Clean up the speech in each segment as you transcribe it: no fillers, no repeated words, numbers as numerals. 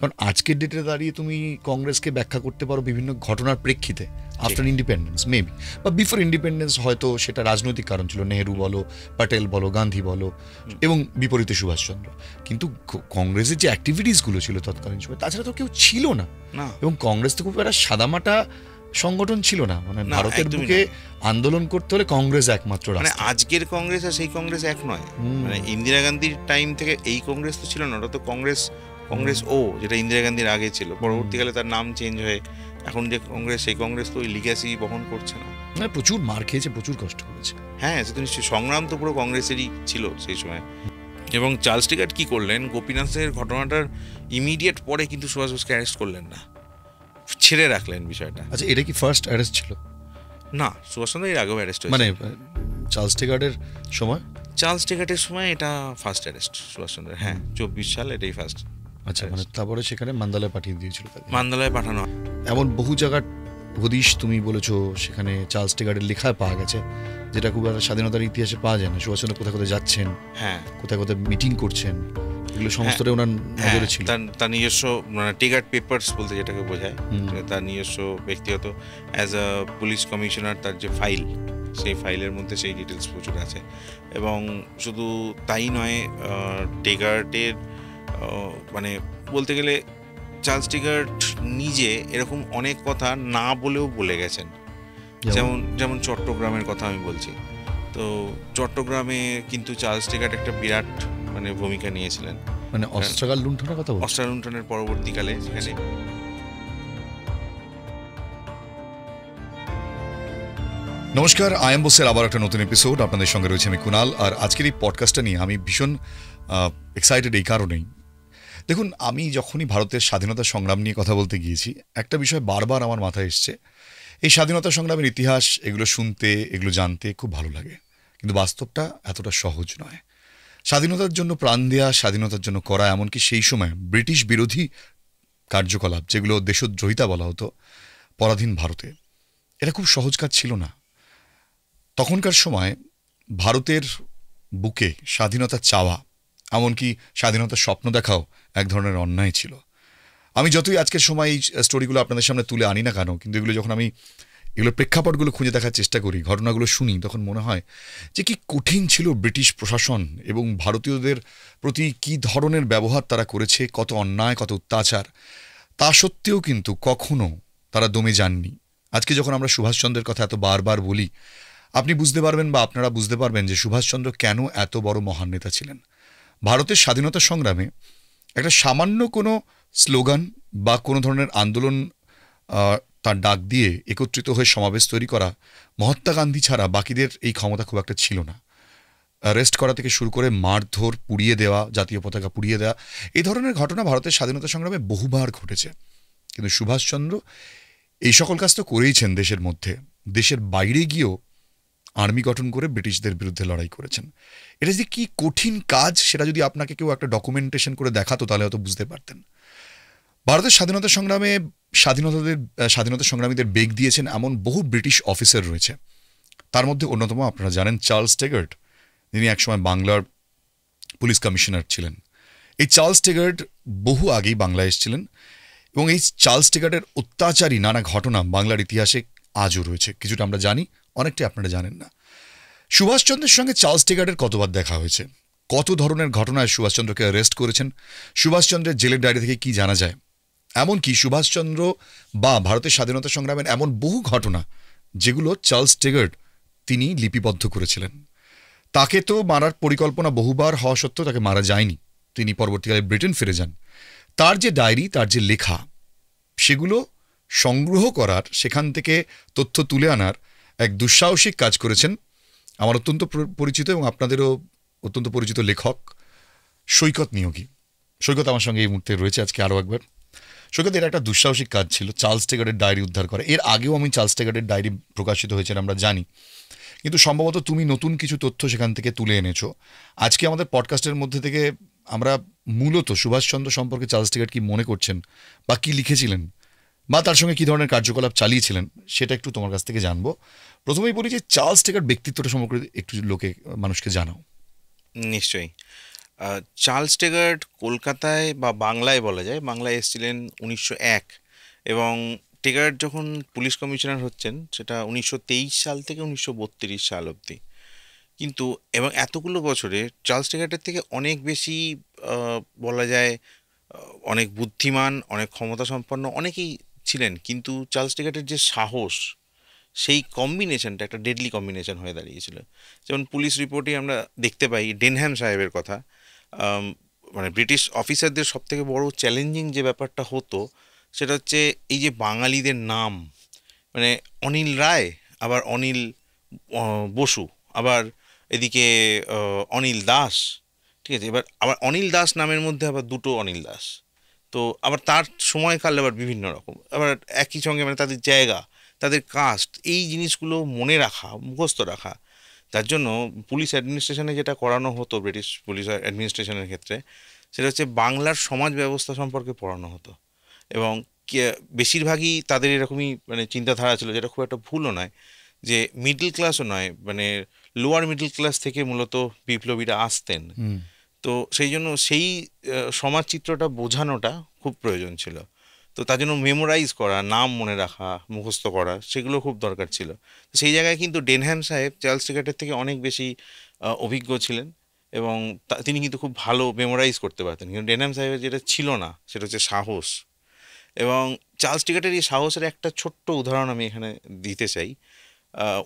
কারণ আজকের ডেটে দাঁড়িয়ে তুমি কংগ্রেসকে ব্যাখ্যা করতে পারো বিভিন্ন ঘটনার প্রেক্ষিতে, আফটার ইন্ডিপেন্ডেন্স মেবি, বা বিফোর ইন্ডিপেন্ডেন্স হয়তো সেটা রাজনৈতিক কারণ ছিল, নেহেরু বলো, প্যাটেল বলো, গান্ধী বলো, এবং বিপরীতে সুভাষচন্দ্র। কিন্তু কংগ্রেসের যে অ্যাক্টিভিটিসগুলো ছিল তৎকালীন সময়, তাছাড়া তো কেউ ছিল না। এবং কংগ্রেস তো খুব একটা সাদামাটা সংগঠন ছিল না, মানে ভারতের বুকে আন্দোলন করতে হলে কংগ্রেস একমাত্র মানে আজকের কংগ্রেস আর সেই কংগ্রেস এক নয়। মানে ইন্দিরা গান্ধীর টাইম থেকে এই কংগ্রেস তো ছিল না, ওটা তো কংগ্রেস ও যেটা ইন্দিরা গান্ধীর আগে ছিল, পরবর্তীকালে তার নাম চেঞ্জ হয়ে এখন যে কংগ্রেস, সেই কংগ্রেস তো ওই লিগ্যাসি বহন করছে না। প্রচুর মার খেয়েছে, প্রচুর কষ্ট করেছে। হ্যাঁ, সে তো নিশ্চয়ই, সংগ্রাম তো পুরো কংগ্রেসেরই ছিল সেই সময়। এবং চার্লস টিগার্ট কি করলেন, গোপীনাথের ঘটনাটার ইমিডিয়েট পরে কিন্তু সুভাষ বোসকে অ্যারেস্ট করলেন না, ছেড়ে রাখলেন বিষয়টা। আচ্ছা, এটা কি ফার্স্ট অ্যারেস্ট ছিল? না, সুভাষচন্দ্র এর আগেও অ্যারেস্ট হয়েছে। মানে চার্লস টিগার্টের সময়? চার্লস টিগার্টের সময় এটা ফার্স্ট অ্যারেস্ট সুভাষচন্দ্রের। হ্যাঁ, 24 সাল এটাই ফার্স্ট। আচ্ছা, মানে তারপরে সেখানে মান্দালায় পাঠিয়ে দিয়েছিল তাকে। মান্দালায় পাঠানো। এমন বহু জায়গার হদিশ তুমি বলেছো সেখানে চার্লস টিগার্টের লেখায় পাওয়া গেছে, যেটা খুব একটা স্বাধীনতার ইতিহাসে পাওয়া যায় না। সুভাষচন্দ্র কোথায় কোথায় যাচ্ছেন, হ্যাঁ, কোথায় কোথায় মিটিং করছেন, এগুলো সমস্তটাই ওনার নজরে ছিল। তার নিজস্ব মানে টিগার্ট পেপারস বলতে যেটাকে বোঝায়, তার নিজস্ব ব্যক্তিগত অ্যাজ আ পুলিশ কমিশনার তার যে ফাইল, সেই ফাইলের মধ্যে সেই ডিটেলস প্রচুর আছে। এবং শুধু তাই নয়, টিগার্টের মানে বলতে গেলে চার্লস টিগার্ট নিজে এরকম অনেক কথা না বলেও বলে গেছেন। যেমন চট্টগ্রামের কথা আমি বলছি, তো চট্টগ্রামে কিন্তু চার্লস টিগার্ট একটা বিরাট মানে ভূমিকা নিয়েছিলেন। মানে অস্ত্রাগার লুণ্ঠনের কথা বলছি। অস্ত্রাগার লুণ্ঠনের পরবর্তীকালে সেখানে। নমস্কার, আইএম বোসের আবার একটা নতুন এপিসোড, আপনাদের সঙ্গে রয়েছে আমি কুনাল। আর আজকের এই পডকাস্টটা নিয়ে আমি ভীষণ এক্সাইটেড এই কারণেই। দেখুন, আমি যখনই ভারতের স্বাধীনতা সংগ্রাম নিয়ে কথা বলতে গিয়েছি, একটা বিষয় বারবার আমার মাথায় এসছে। এই স্বাধীনতা সংগ্রামের ইতিহাস, এগুলো শুনতে, এগুলো জানতে খুব ভালো লাগে, কিন্তু বাস্তবটা এতটা সহজ নয়। স্বাধীনতার জন্য প্রাণ দেয়া, স্বাধীনতার জন্য করা, এমনকি সেই সময় ব্রিটিশ বিরোধী কার্যকলাপ, যেগুলো দেশদ্রোহিতা বলা হতো পরাধীন ভারতে, এটা খুব সহজ কাজ ছিল না। তখনকার সময় ভারতের বুকে স্বাধীনতা চাওয়া, এমনকি স্বাধীনতার স্বপ্ন দেখাও এক ধরনের অন্যায় ছিল। আমি যতই আজকের সময় এই স্টোরিগুলো আপনাদের সামনে তুলে আনি না কেন, কিন্তু এগুলো যখন আমি এগুলোর প্রেক্ষাপটগুলো খুঁজে দেখার চেষ্টা করি, ঘটনাগুলো শুনি, তখন মনে হয় যে কি কঠিন ছিল ব্রিটিশ প্রশাসন এবং ভারতীয়দের প্রতি কি ধরনের ব্যবহার তারা করেছে, কত অন্যায়, কত অত্যাচার। তা সত্ত্বেও কিন্তু কখনো তারা দমে যাননি। আজকে যখন আমরা সুভাষচন্দ্রের কথা এত বারবার বলি, আপনি বুঝতে পারবেন বা আপনারা বুঝতে পারবেন যে সুভাষচন্দ্র কেন এত বড় মহান নেতা ছিলেন। ভারতের স্বাধীনতা সংগ্রামে একটা সামান্য কোনো স্লোগান বা কোনো ধরনের আন্দোলন তার ডাক দিয়ে একত্রিত হয়ে সমাবেশ তৈরি করা, মহাত্মা গান্ধী ছাড়া বাকিদের এই ক্ষমতা খুব একটা ছিল না। অ্যারেস্ট করা থেকে শুরু করে মারধর, পুড়িয়ে দেওয়া, জাতীয় পতাকা পুড়িয়ে দেওয়া, এই ধরনের ঘটনা ভারতের স্বাধীনতা সংগ্রামে বহুবার ঘটেছে। কিন্তু সুভাষচন্দ্র এই সকল কাজ তো করেইছেন দেশের মধ্যে, দেশের বাইরে গিয়েও আর্মি গঠন করে ব্রিটিশদের বিরুদ্ধে লড়াই করেছেন। এটা যে কি কঠিন কাজ, সেটা যদি আপনাকে কেউ একটা ডকুমেন্টেশন করে দেখাতো তাহলে হয়তো বুঝতে পারতেন। ভারতের স্বাধীনতা সংগ্রামে স্বাধীনতা সংগ্রামীদের বেগ দিয়েছেন এমন বহু ব্রিটিশ অফিসার রয়েছে। তার মধ্যে অন্যতম আপনারা জানেন চার্লস টিগার্ট, যিনি একসময় বাংলার পুলিশ কমিশনার ছিলেন। এই চার্লস টিগার্ট বহু আগেই বাংলায় এসেছিলেন এবং এই চার্লস টিগার্টের অত্যাচারী নানা ঘটনা বাংলার ইতিহাসে আজও রয়েছে। কিছুটা আমরা জানি, অনেকটাই আপনারা জানেন না। সুভাষচন্দ্রের সঙ্গে চার্লস টিগার্টের কতবার দেখা হয়েছে, কত ধরনের ঘটনায় সুভাষচন্দ্রকে অ্যারেস্ট করেছেন, সুভাষচন্দ্রের জেলের ডায়েরি থেকে কি জানা যায়। এমনকি সুভাষচন্দ্র বা ভারতের স্বাধীনতা সংগ্রামের এমন বহু ঘটনা যেগুলো চার্লস টিগার্ট তিনি লিপিবদ্ধ করেছিলেন। তাকে তো মারার পরিকল্পনা বহুবার হওয়া সত্ত্বেও তাকে মারা যায়নি, তিনি পরবর্তীকালে ব্রিটেন ফিরে যান। তার যে ডায়েরি, তার যে লেখা, সেগুলো সংগ্রহ করার, সেখান থেকে তথ্য তুলে আনার এক দুঃসাহসিক কাজ করেছেন আমার অত্যন্ত পরিচিত এবং আপনাদেরও অত্যন্ত পরিচিত লেখক সৈকত নিয়োগী। সৈকত আমার সঙ্গে এই মুহূর্তে রয়েছে আজকে আরও একবার। সৈকত, এর একটা দুঃসাহসিক কাজ ছিল চার্লস টিগার্টের ডায়েরি উদ্ধার করা। এর আগেও আমি চার্লস টিগার্টের ডায়েরি প্রকাশিত হয়েছে আমরা জানি, কিন্তু সম্ভবত তুমি নতুন কিছু তথ্য সেখান থেকে তুলে এনেছো। আজকে আমাদের পডকাস্টের মধ্যে থেকে আমরা মূলত সুভাষচন্দ্র সম্পর্কে চার্লস টিগার্ট কি মনে করছেন বা কি লিখেছিলেন বা তার সঙ্গে কী ধরনের কার্যকলাপ চালিয়েছিলেন সেটা একটু তোমার কাছ থেকে জানবো। প্রথমেই বলি যে চার্লস টিগার্ট ব্যক্তিত্বটা সম্পর্কে একটু মানুষকে জানাও। নিশ্চয়ই। চার্লস টেগার্ট কলকাতায় বা বাংলায় বলা যায়, বাংলায় এসেছিলেন 1901, এবং টেগার্ট যখন পুলিশ কমিশনার হচ্ছেন সেটা 1923 সাল থেকে 1932 সাল অবধি। কিন্তু এবং এতগুলো বছরে চার্লস টেগার্টের থেকে অনেক বেশি বলা যায় অনেক বুদ্ধিমান, অনেক ক্ষমতা সম্পন্ন অনেকেই ছিলেন, কিন্তু চার্লস টেগার্টের যে সাহস, সেই কম্বিনেশনটা একটা ডেডলি কম্বিনেশন হয়ে দাঁড়িয়েছিল। যেমন পুলিশ রিপোর্টে আমরা দেখতে পাই ডেনহ্যাম সাহেবের কথা। আম, মানে ব্রিটিশ অফিসারদের সব থেকে বড় চ্যালেঞ্জিং যে ব্যাপারটা হতো সেটা হচ্ছে এই যে বাঙালিদের নাম, মানে অনিল রায়, আবার অনিল বসু, আবার এদিকে অনিল দাস। ঠিক আছে, এবার আবার অনিল দাস নামের মধ্যে আবার দুটো অনিল দাস। তো আবার তার সময়কাল আবার বিভিন্ন রকম, আবার একই সঙ্গে মানে তাদের জায়গা, তাদের কাস্ট, এই জিনিসগুলো মনে রাখা, মুখস্থ রাখা। তার জন্য পুলিশ অ্যাডমিনিস্ট্রেশনে যেটা করানো হতো ব্রিটিশ পুলিশ অ্যাডমিনিস্ট্রেশনের ক্ষেত্রে, সেটা হচ্ছে বাংলার সমাজ ব্যবস্থা সম্পর্কে পড়ানো হতো। এবং বেশিরভাগই তাদের এরকমই মানে চিন্তাধারা ছিল, যেটা খুব একটা ভুলও নয়, যে মিডল ক্লাসও নয়, মানে লোয়ার মিডল ক্লাস থেকে মূলত বিপ্লবীরা আসতেন। হুম। তো সেই জন্য সেই সমাজ চিত্রটা বোঝানোটা খুব প্রয়োজন ছিল। তো তার জন্য মেমোরাইজ করা, নাম মনে রাখা, মুখস্থ করা, সেগুলো খুব দরকার ছিল। তো সেই জায়গায় কিন্তু ডেনহ্যাম সাহেব চার্লস টিকেটের থেকে অনেক বেশি অভিজ্ঞ ছিলেন, এবং তিনি কিন্তু খুব ভালো মেমোরাইজ করতে পারতেন। কিন্তু ডেনহ্যাম সাহেবের যেটা ছিল না সেটা হচ্ছে সাহস। এবং চার্লস টিকেটের এই সাহসের একটা ছোট্ট উদাহরণ আমি এখানে দিতে চাই।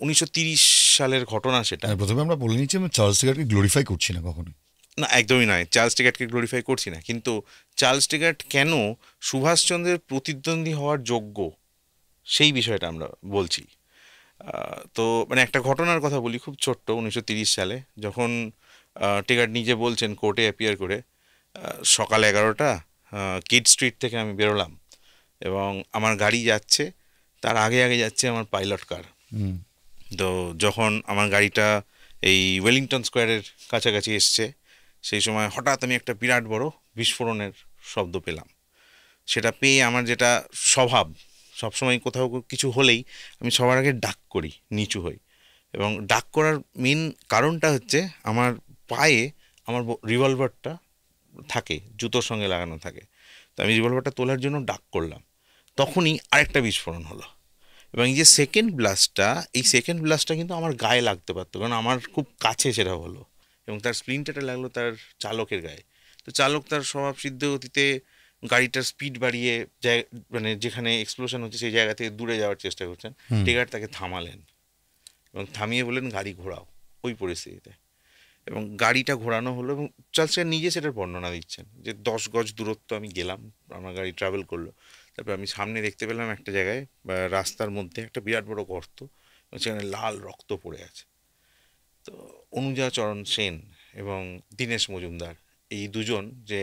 1930 সালের ঘটনা সেটা। আর প্রথমে আমরা বলে নিচ্ছি, আমরা চার্লস টিগারকে গ্লোরিফাই করছি না কখনো। না, একদমই নয়, চার্লস টিকেটকে গ্লোরিফাই করছি না, কিন্তু চার্লস টিকেট কেন সুভাষচন্দ্রের প্রতিদ্বন্দ্বী হওয়ার যোগ্য সেই বিষয়টা আমরা বলছি। তো মানে একটা ঘটনার কথা বলি খুব ছোট্ট। 1930 সালে যখন টিকেট নিজে বলছেন কোর্টে অ্যাপিয়ার করে, সকাল 11টা, কিড স্ট্রিট থেকে আমি বেরোলাম, এবং আমার গাড়ি যাচ্ছে, তার আগে আগে যাচ্ছে আমার পাইলট কার। হুম। তো যখন আমার গাড়িটা এই ওয়েলিংটন স্কোয়ারের কাছাকাছি এসছে, সেই সময় হঠাৎ আমি একটা বিরাট বড় বিস্ফোরণের শব্দ পেলাম। সেটা পেয়ে আমার যেটা স্বভাব, সবসময় কোথাও কিছু হলেই আমি সবার আগে ডাক করি, নিচু হই। এবং ডাক করার মেন কারণটা হচ্ছে আমার পায়ে আমার রিভলভারটা থাকে, জুতোর সঙ্গে লাগানো থাকে। তো আমি রিভলভারটা তোলার জন্য ডাক করলাম, তখনই আরেকটা বিস্ফোরণ হলো। এবং এই যে সেকেন্ড ব্লাস্টটা, এই সেকেন্ড ব্লাস্টটা কিন্তু আমার গায়ে লাগতে পারতো, কারণ আমার খুব কাছে সেটা হলো, এবং তার স্প্লিন্টারটা লাগলো তার চালকের গায়ে। তো চালক তার স্বভাব সিদ্ধ গতিতে গাড়িটার স্পিড বাড়িয়ে মানে যেখানে এক্সপ্লোশন হচ্ছে সেই জায়গা থেকে দূরে যাওয়ার চেষ্টা করছেন। হুম। টেগার তাকে থামালেন এবং থামিয়ে বললেন গাড়ি ঘোরাও, ওই পরিস্থিতিতে। এবং গাড়িটা ঘোরানো হলো, এবং চার্লস নিজে সেটার বর্ণনা দিচ্ছেন যে 10 গজ দূরত্ব আমি গেলাম, আমার গাড়ি ট্রাভেল করলো। তারপর আমি সামনে দেখতে পেলাম একটা জায়গায় বা রাস্তার মধ্যে একটা বিরাট বড় গর্ত, এবং সেখানে লাল রক্ত পড়ে আছে। তো অনুজা চরণ সেন এবং দীনেশ মজুমদার, এই দুজন যে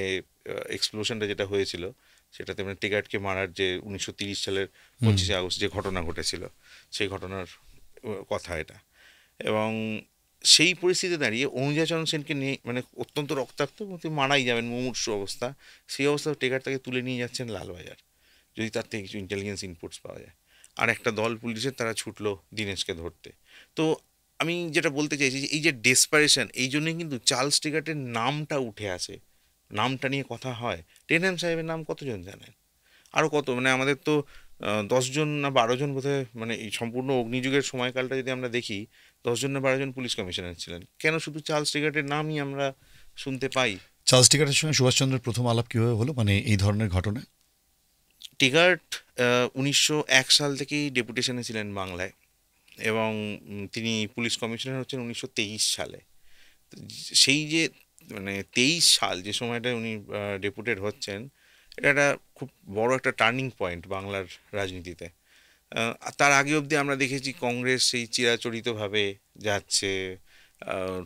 এক্সপ্লোশনটা যেটা হয়েছিল সেটাতে মানে টিগার্টকে মারার যে 1930 সালের হুম। 25 আগস্ট যে ঘটনা ঘটেছিল, সেই ঘটনার কথা এটা। এবং সেই পরিস্থিতিতে দাঁড়িয়ে অনুজা চরণ সেনকে নিয়ে মানে অত্যন্ত রক্তাক্ত এবং তিনি মারাই যাবেন, মুমূর্ষু অবস্থা, সেই অবস্থায় টেকার তাকে তুলে নিয়ে যাচ্ছেন লালবাজার, যদি তার থেকে কিছু ইন্টেলিজেন্স ইনপুটস পাওয়া যায়। আর একটা দল পুলিশের তারা ছুটলো দীনেশকে ধরতে। তো আমি যেটা বলতে চাইছি যে এই যে ডেসপারেশন, এই জন্যই কিন্তু চার্লস টিগার্টের নামটা উঠে আসে, নামটা নিয়ে কথা হয়। টেনহ্যাম সাহেবের নাম কতজন জানেন? আরও কত, মানে আমাদের তো 10 জন না 12 জন বোধহয়, মানে এই সম্পূর্ণ অগ্নিযুগের সময়কালটা যদি আমরা দেখি, 10 জন না 12 জন পুলিশ কমিশনার ছিলেন। কেন শুধু চার্লস টিগার্টের নামই আমরা শুনতে পাই? চার্লস টিগারের সঙ্গে সুভাষচন্দ্রের প্রথম আলাপ কিভাবে হলো, মানে এই ধরনের ঘটনা? টিগার্ট 1901 সাল থেকেই ডেপুটেশনে ছিলেন বাংলায়, এবং তিনি পুলিশ কমিশনার হচ্ছেন 1923 সালে। তো সেই যে মানে 23 সাল যে সময়টা উনি ডেপুটেড হচ্ছেন, এটা একটা খুব বড় একটা টার্নিং পয়েন্ট বাংলার রাজনীতিতে। তার আগে অবধি আমরা দেখেছি কংগ্রেস সেই চিরাচরিতভাবে যাচ্ছে,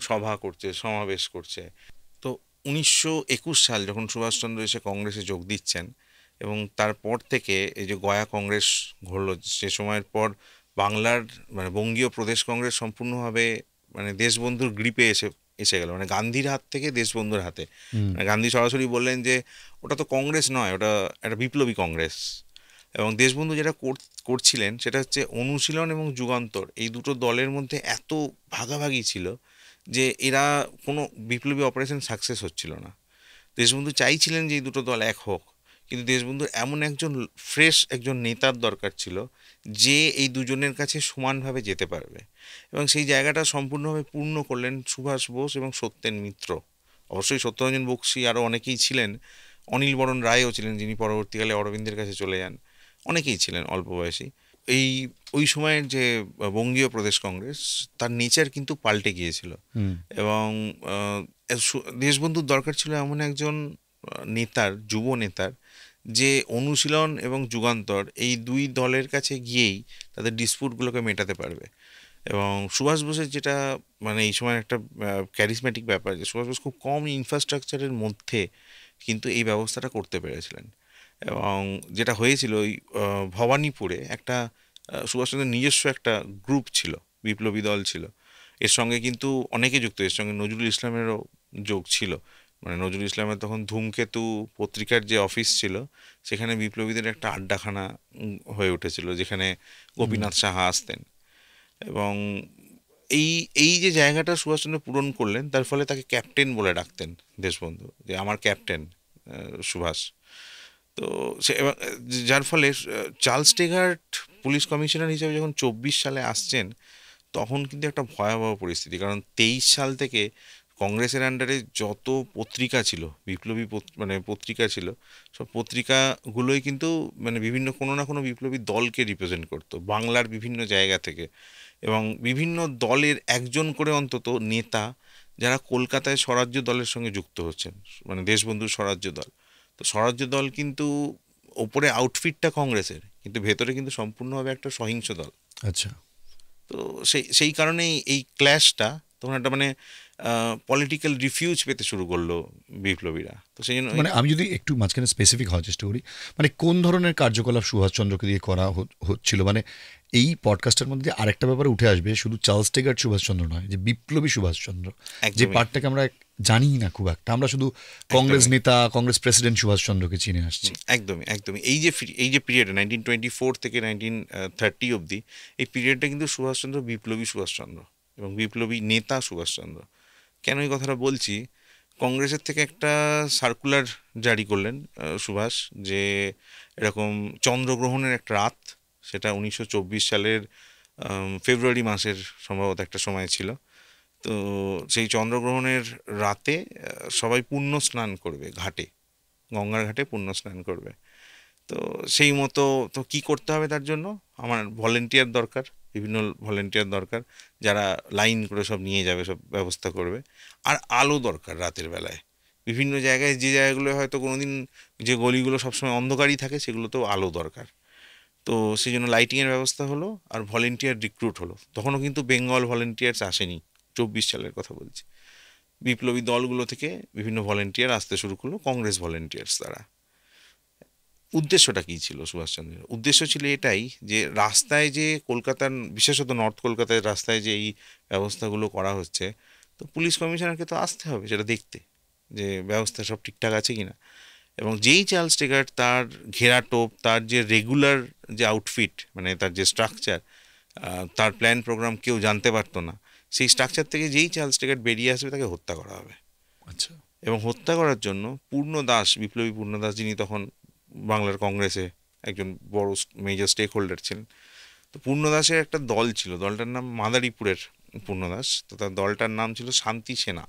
সভা করছে, সমাবেশ করছে। তো 1921 সাল যখন সুভাষচন্দ্র এসে কংগ্রেসে যোগ দিচ্ছেন, এবং তারপর থেকে এই যে গয়া কংগ্রেস ঘটল, সে সময়ের পর বাংলার মানে বঙ্গীয় প্রদেশ কংগ্রেস সম্পূর্ণভাবে মানে দেশবন্ধুর গ্রিপে এসে এসে গেল, মানে গান্ধীর হাত থেকে দেশবন্ধুর হাতে। হুম। মানে গান্ধী সরাসরি বললেন যে ওটা তো কংগ্রেস নয়, ওটা একটা বিপ্লবী কংগ্রেস। এবং দেশবন্ধু যেটা করছিলেন সেটা হচ্ছে অনুশীলন এবং যুগান্তর, এই দুটো দলের মধ্যে এত ভাগাভাগি ছিল যে এরা কোনো বিপ্লবী অপারেশন সাকসেস হচ্ছিল না। দেশবন্ধু চাইছিলেন যে এই দুটো দল এক হোক, কিন্তু দেশবন্ধুর এমন একজন ফ্রেশ একজন নেতার দরকার ছিল যে এই দুজনের কাছে সমানভাবে যেতে পারবে, এবং সেই জায়গাটা সম্পূর্ণভাবে পূর্ণ করলেন সুভাষ বোস এবং সত্যেন মিত্র। অবশ্যই সত্যরঞ্জন বক্সী আরও অনেকেই ছিলেন, অনিল বরণ রায়ও ছিলেন যিনি পরবর্তীকালে অরবিন্দের কাছে চলে যান, অনেকেই ছিলেন অল্প বয়সী। এই ওই সময়ের যে বঙ্গীয় প্রদেশ কংগ্রেস, তার নেচার কিন্তু পাল্টে গিয়েছিল। এবং দেশবন্ধুর দরকার ছিল এমন একজন নেতার, যুব নেতার, যে অনুশীলন এবং যুগান্তর এই দুই দলের কাছে গিয়েই তাদের ডিসপুটগুলোকে মেটাতে পারবে। এবং সুভাষ বোসের যেটা মানে এই সময় একটা ক্যারিসম্যাটিক ব্যাপার, যে সুভাষ বোস খুব কম ইনফ্রাস্ট্রাকচারের মধ্যে কিন্তু এই ব্যবস্থাটা করতে পেরেছিলেন। এবং যেটা হয়েছিল ওই ভবানীপুরে একটা সুভাষচন্দ্রের নিজস্ব একটা গ্রুপ ছিল, বিপ্লবী দল ছিল। এর সঙ্গে কিন্তু অনেকে যুক্ত, এর সঙ্গে নজরুল ইসলামেরও যোগ ছিল। মানে নজরুল ইসলামের তখন ধূমকেতু পত্রিকার যে অফিস ছিল, সেখানে বিপ্লবীদের একটা আড্ডাখানা হয়ে উঠেছিল, যেখানে গোপীনাথ সাহা আসতেন। এবং এই এই যে জায়গাটা সুভাষচন্দ্র পূরণ করলেন, তার ফলে তাকে ক্যাপ্টেন বলে ডাকতেন দেশবন্ধু, যে আমার ক্যাপ্টেন সুভাষ। তো সে যার ফলে চার্লস টেগার্ট পুলিশ কমিশনার হিসেবে যখন 24 সালে আসছেন, তখন কিন্তু একটা ভয়াবহ পরিস্থিতি। কারণ 23 সাল থেকে কংগ্রেসের আন্ডারে যত পত্রিকা ছিল, বিপ্লবী মানে পত্রিকা ছিল, সব পত্রিকাগুলোই কিন্তু মানে বিভিন্ন কোনো না কোনো বিপ্লবী দলকে রিপ্রেজেন্ট করতো বাংলার বিভিন্ন জায়গা থেকে। এবং বিভিন্ন দলের একজন করে অন্তত নেতা, যারা কলকাতায় স্বরাজ্য দলের সঙ্গে যুক্ত হচ্ছেন, মানে দেশবন্ধুর স্বরাজ্য দল। তো স্বরাজ্য দল কিন্তু ওপরে আউটফিটটা কংগ্রেসের, কিন্তু ভেতরে কিন্তু সম্পূর্ণভাবে একটা সহিংস দল। আচ্ছা। তো সেই কারণেই এই ক্ল্যাশটা তখন একটা মানে পলিটিক্যাল রিফিউজ পেতে শুরু করলো বিপ্লবীরা। তো সেই জন্য মানে আমি যদি একটু মাঝখানে স্পেসিফিক হওয়ার চেষ্টা করি, মানে কোন ধরনের কার্যকলাপ সুভাষচন্দ্রকে দিয়ে করা হচ্ছিল, মানে এই পডকাস্টের মধ্যে আরেকটা ব্যাপারে উঠে আসবে, শুধু চার্লস টেগার্ট সুভাষচন্দ্র নয়, যে বিপ্লবী সুভাষচন্দ্র, যে একদমই পার্টটাকে আমরা জানি না খুব একটা, আমরা শুধু কংগ্রেস নেতা, কংগ্রেস প্রেসিডেন্ট সুভাষচন্দ্রকে চিনে আসছি। একদমই একদমই এই যে পিরিয়ড 1924 থেকে 1930 অবধি, এই পিরিয়ডটা কিন্তু সুভাষচন্দ্র বিপ্লবী সুভাষচন্দ্র এবং বিপ্লবী নেতা সুভাষচন্দ্র। কেন এই কথাটা বলছি, কংগ্রেসের থেকে একটা সার্কুলার জারি করলেন সুভাষ, যে এরকম চন্দ্রগ্রহণের একটা রাত, সেটা 1924 সালের ফেব্রুয়ারি মাসের সম্ভবত একটা সময় ছিল। তো সেই চন্দ্রগ্রহণের রাতে সবাই পুণ্য স্নান করবে ঘাটে, গঙ্গার ঘাটে পুণ্য স্নান করবে। তো সেই মতো তো কী করতে হবে, তার জন্য আমার ভলেন্টিয়ার দরকার, বিভিন্ন ভলেন্টিয়ার দরকার, যারা লাইন করে সব নিয়ে যাবে, সব ব্যবস্থা করবে। আর আলো দরকার রাতের বেলায়, বিভিন্ন জায়গায়, যে জায়গাগুলো হয়তো কোনোদিন, যে গলিগুলো সবসময় অন্ধকারই থাকে, সেগুলোতেও আলো দরকার। তো সেই জন্য লাইটিংয়ের ব্যবস্থা হলো, আর ভলেন্টিয়ার রিক্রুট হলো। তখনও কিন্তু বেঙ্গল ভলেন্টিয়ার্স আসেনি, 24 সালের কথা বলছি। বিপ্লবী দলগুলো থেকে বিভিন্ন ভলেন্টিয়ার আসতে শুরু করলো, কংগ্রেস ভলেন্টিয়ার্স তারা। উদ্দেশ্যটা কী ছিল সুভাষচন্দ্রের? উদ্দেশ্য ছিল এটাই, যে রাস্তায় যে কলকাতার, বিশেষত নর্থ কলকাতার রাস্তায় যে এই ব্যবস্থাগুলো করা হচ্ছে, তো পুলিশ কমিশনারকে তো আসতে হবে সেটা দেখতে, যে ব্যবস্থা সব ঠিকঠাক আছে কি না। এবং যেই চার্লস টেগার্ট তার ঘেরাটোপ, তার যে রেগুলার যে আউটফিট, মানে তার যে স্ট্রাকচার, তার প্ল্যান প্রোগ্রাম কেউ জানতে পারতো না, সেই স্ট্রাকচার থেকে যেই চার্লস টেগার্ট বেরিয়ে আসবে, তাকে হত্যা করা হবে। আচ্ছা। এবং হত্যা করার জন্য পূর্ণদাস, বিপ্লবী পূর্ণদাস, যিনি তখন বাংলার কংগ্রেসে একজন বড় মেজর স্টেক হোল্ডার ছিলেন, তো পূর্ণদাসের একটা দল ছিল, দলটার নাম মাদারীপুরের পূর্ণদাস, তো তার দলটার নাম ছিল শান্তি সেনা।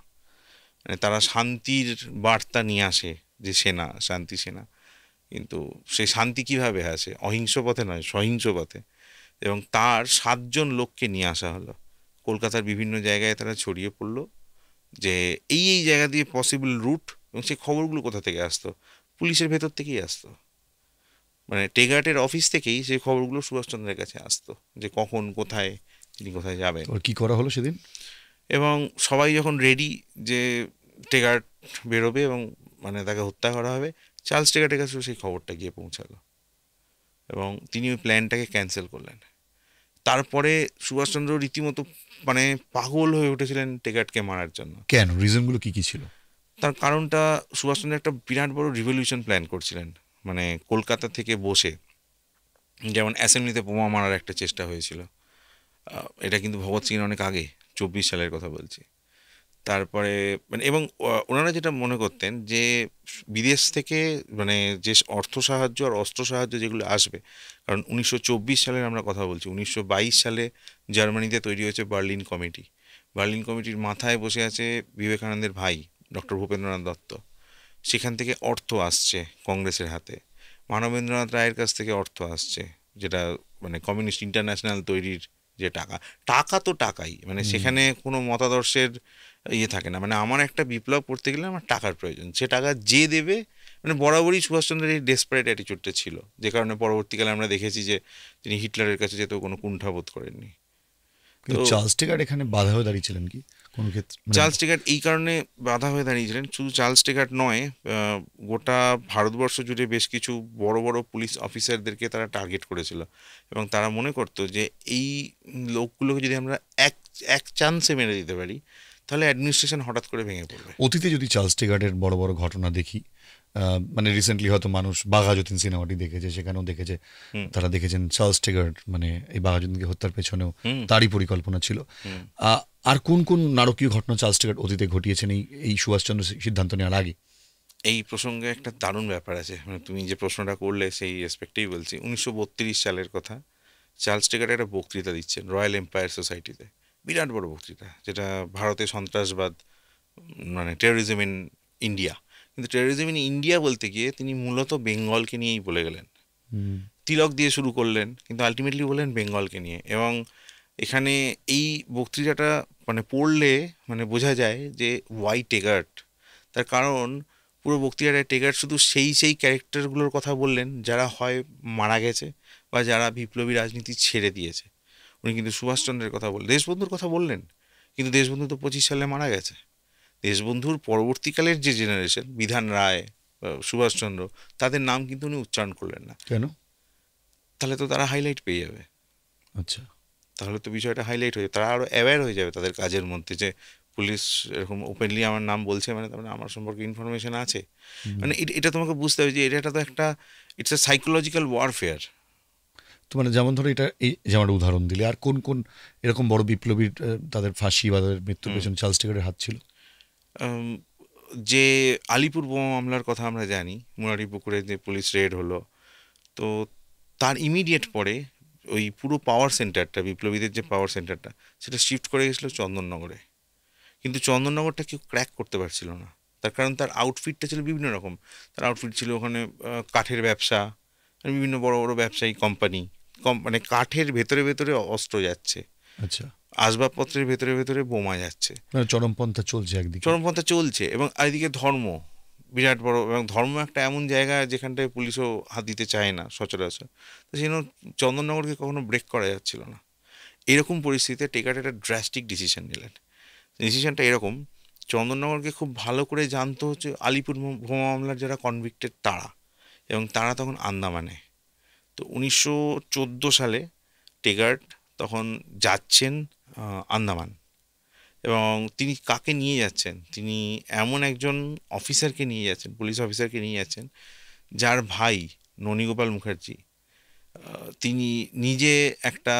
মানে তারা শান্তির বার্তা নিয়ে আসে, যে সেনা, শান্তি সেনা। কিন্তু সেই শান্তি কিভাবে আসে? অহিংস পথে নয়, সহিংস পথে। এবং তার 7 জন লোককে নিয়ে আসা হলো, কলকাতার বিভিন্ন জায়গায় তারা ছড়িয়ে পড়লো, যে এই জায়গা দিয়ে পসিবল রুট। এবং সেই খবরগুলো কোথা থেকে আসতো? পুলিশের ভেতর থেকেই আসতো, মানে টেগার্টের অফিস থেকেই সেই খবরগুলো সুভাষচন্দ্রের কাছে আসতো, যে কখন কোথায় তিনি কোথায় যাবেন। ওর কি করা হলো সেদিন? এবং সবাই যখন রেডি যে টেগার্ট বেরোবে এবং মানে তাকে হত্যা করা হবে, চার্লস টেগার্টের কাছেও সেই খবরটা গিয়ে পৌঁছালো, এবং তিনি ওই প্ল্যানটাকে ক্যান্সেল করলেন। তারপরে সুভাষচন্দ্র রীতিমতো মানে পাগল হয়ে উঠেছিলেন টেগার্টকে মারার জন্য। কেন, রিজনগুলো কি কি ছিল? তার কারণটা, সুভাষচন্দ্র একটা বিরাট বড় রিভলিউশন প্ল্যান করছিলেন, মানে কলকাতা থেকে বসে, যেমন অ্যাসেম্বলিতে বোমা মারার একটা চেষ্টা হয়েছিল। এটা কিন্তু ভগৎ সিংয়ের অনেক আগে, 24 সালের কথা বলছি। তারপরে মানে এবং ওনারা যেটা মনে করতেন যে বিদেশ থেকে মানে যে অর্থ সাহায্য আর অস্ত্র সাহায্য যেগুলো আসবে, কারণ 1924 সালের আমরা কথা বলছি, 1922 সালে জার্মানিতে তৈরি হয়েছে বার্লিন কমিটি। বার্লিন কমিটির মাথায় বসে আছে বিবেকানন্দের ভাই ডক্টর ভূপেন্দ্রনাথ দত্ত। সেখান থেকে অর্থ আসছে কংগ্রেসের হাতে, মানবেন্দ্রনাথ রায়ের কাছ থেকে অর্থ আসছে, যেটা মানে কমিউনিস্ট ইন্টারন্যাশনাল তৈরির যে টাকা, টাকা তো টাকাই, মানে সেখানে কোনো মতাদর্শের ইয়ে থাকে না। মানে আমার একটা বিপ্লব করতে গেলে আমার টাকার প্রয়োজন, সে টাকা যে দেবে, মানে বরাবরই সুভাষচন্দ্রের এই ডেসপারেট অ্যাটিচিউডটা ছিল, যে কারণে পরবর্তীকালে আমরা দেখেছি যে তিনি হিটলারের কাছে যেতেও কোনো কুণ্ঠাবোধ করেননি। কিন্তু তো চার্লস টেগার্ট এখানে বাধা হয়ে দাঁড়িয়েছিলেন কি কোনো ক্ষেত্রে, মানে চার্লস টেগার্ট এই কারণে বাধা হয়ে দাঁড়িয়েছিলেন, শুধু চার্লস টেগার্ট নয়, গোটা ভারতবর্ষ জুড়ে বেশ কিছু বড় বড় পুলিশ অফিসারদেরকে তারা টার্গেট করেছিল, এবং তারা মনে করতো যে এই লোকগুলোকে যদি আমরা এক এক চান্সে মেরে দিতে পারি, তাহলে অ্যাডমিনিস্ট্রেশন হঠাৎ করে ভেঙে পড়বে। অতীতে যদি চার্লস টেগার্টের বড় বড় ঘটনা দেখি, মানে রিসেন্টলি হয়তো মানুষ বাঘা যতীন সিনেমাটি দেখেছে, সেখানেও দেখেছে, হুম তারা দেখেছেন চার্লস টেগার্ট মানে এই বাঘা যতীনকে হত্যার পেছনেও হুম তারই পরিকল্পনা ছিল। হুম আর কোন কোন নারকীয় ঘটনা চার্লস টেগার্ট অতীতে ঘটিয়েছেন এই সুভাষচন্দ্র সিদ্ধান্ত নেওয়ার আগে? এই প্রসঙ্গে একটা দারুণ ব্যাপার আছে, মানে তুমি যে প্রশ্নটা করলে সেই রেসপেক্টেই বলছি। 1932 সালের কথা, চার্লস টেগার্ট একটা বক্তৃতা দিচ্ছেন রয়্যাল এম্পায়ার সোসাইটিতে, বিরাট বড় বক্তৃতা, যেটা ভারতে সন্ত্রাসবাদ মানে টেরোরিজম ইন ইন্ডিয়া। কিন্তু টেরোরিজম ইন ইন্ডিয়া বলতে গিয়ে তিনি মূলত বেঙ্গলকে নিয়েই বলে গেলেন। হুম, তিলক দিয়ে শুরু করলেন, কিন্তু আলটিমেটলি বললেন বেঙ্গলকে নিয়ে। এবং এখানে এই বক্তৃতাটা মানে পড়লে মানে বোঝা যায় যে ওয়াই টেগার্ট। তার কারণ পুরো বক্তৃতায় টেগার্ট শুধু সেই ক্যারেক্টারগুলোর কথা বললেন যারা হয় মারা গেছে বা যারা বিপ্লবী রাজনীতি ছেড়ে দিয়েছে। উনি কিন্তু সুভাষচন্দ্রের কথা বললেন, দেশবন্ধুর কথা বললেন, কিন্তু দেশবন্ধু তো 25 সালে মারা গেছে। দেশবন্ধুর পরবর্তীকালের যে জেনারেশন, বিধান রায়, সুভাষচন্দ্র, তাদের নাম কিন্তু উনি উচ্চারণ করলেন না। কেন? তাহলে তো তারা হাইলাইট পেয়ে যাবে, আচ্ছা, তাহলে তো বিষয়টা হাইলাইট হয়ে যাবে, তারা আরও অ্যাওয়্যার হয়ে যাবে তাদের কাজের মধ্যে, যে পুলিশ এরকম ওপেনলি আমার নাম বলছে, মানে তার মানে আমার সম্পর্কে ইনফরমেশন আছে। মানে এটা তোমাকে বুঝতে হবে যে এটা তো একটা, ইটস এ সাইকোলজিক্যাল ওয়ারফেয়ার। তো মানে যেমন ধরো এটা এই যেমন একটা উদাহরণ দিলে, আর কোন কোন এরকম বড় বিপ্লবীর তাদের ফাঁসি বা তাদের মৃত্যুর পেছনে চার্লস টেগার্টের হাত ছিল? যে আলিপুর বোমা মামলার কথা আমরা জানি, মুরারিপুকুরে যে পুলিশ রেড হলো, তো তার ইমিডিয়েট পরে ওই পুরো পাওয়ার সেন্টারটা, বিপ্লবীদের যে পাওয়ার সেন্টারটা, সেটা শিফট করে গেছিলো চন্দননগরে। কিন্তু চন্দননগরটা কেউ ক্র্যাক করতে পারছিল না, তার কারণ তার আউটফিটটা ছিল বিভিন্ন রকম। তার আউটফিট ছিল ওখানে কাঠের ব্যবসা, বিভিন্ন বড় বড় ব্যবসায়ী কোম্পানি, মানে কাঠের ভেতরে ভেতরে অস্ত্র যাচ্ছে, আচ্ছা, আসবাবপত্রের ভেতরে ভেতরে বোমা যাচ্ছে, মানে চরমপন্থা চলছে একদিকে। চরমপন্থা চলছে। এবং আরেদিকে ধর্ম বিরাট বড়, এবং ধর্ম একটা এমন জায়গা যেখানটায় পুলিশও হাত দিতে চায় না সচরাচর। তো সেই জন্য চন্দননগরকে কখনো ব্রেক করা যাচ্ছিল না। এরকম পরিস্থিতিতে টেকার্ট একটা ড্রাস্টিক ডিসিশন নিলেন। ডিসিশনটা এরকম, চন্দননগরকে খুব ভালো করে জানতো হচ্ছে আলিপুর বোমা মামলার যারা কনভিক্টেড তারা, এবং তারা তখন আন্দামানে। তো 1914 সালে টেগার্ট তখন যাচ্ছেন আন্দামান, এবং তিনি কাকে নিয়ে যাচ্ছেন, তিনি এমন একজন অফিসারকে নিয়ে যাচ্ছেন, পুলিশ অফিসারকে নিয়ে যাচ্ছেন যার ভাই ননীগোপাল মুখার্জি, তিনি নিজে একটা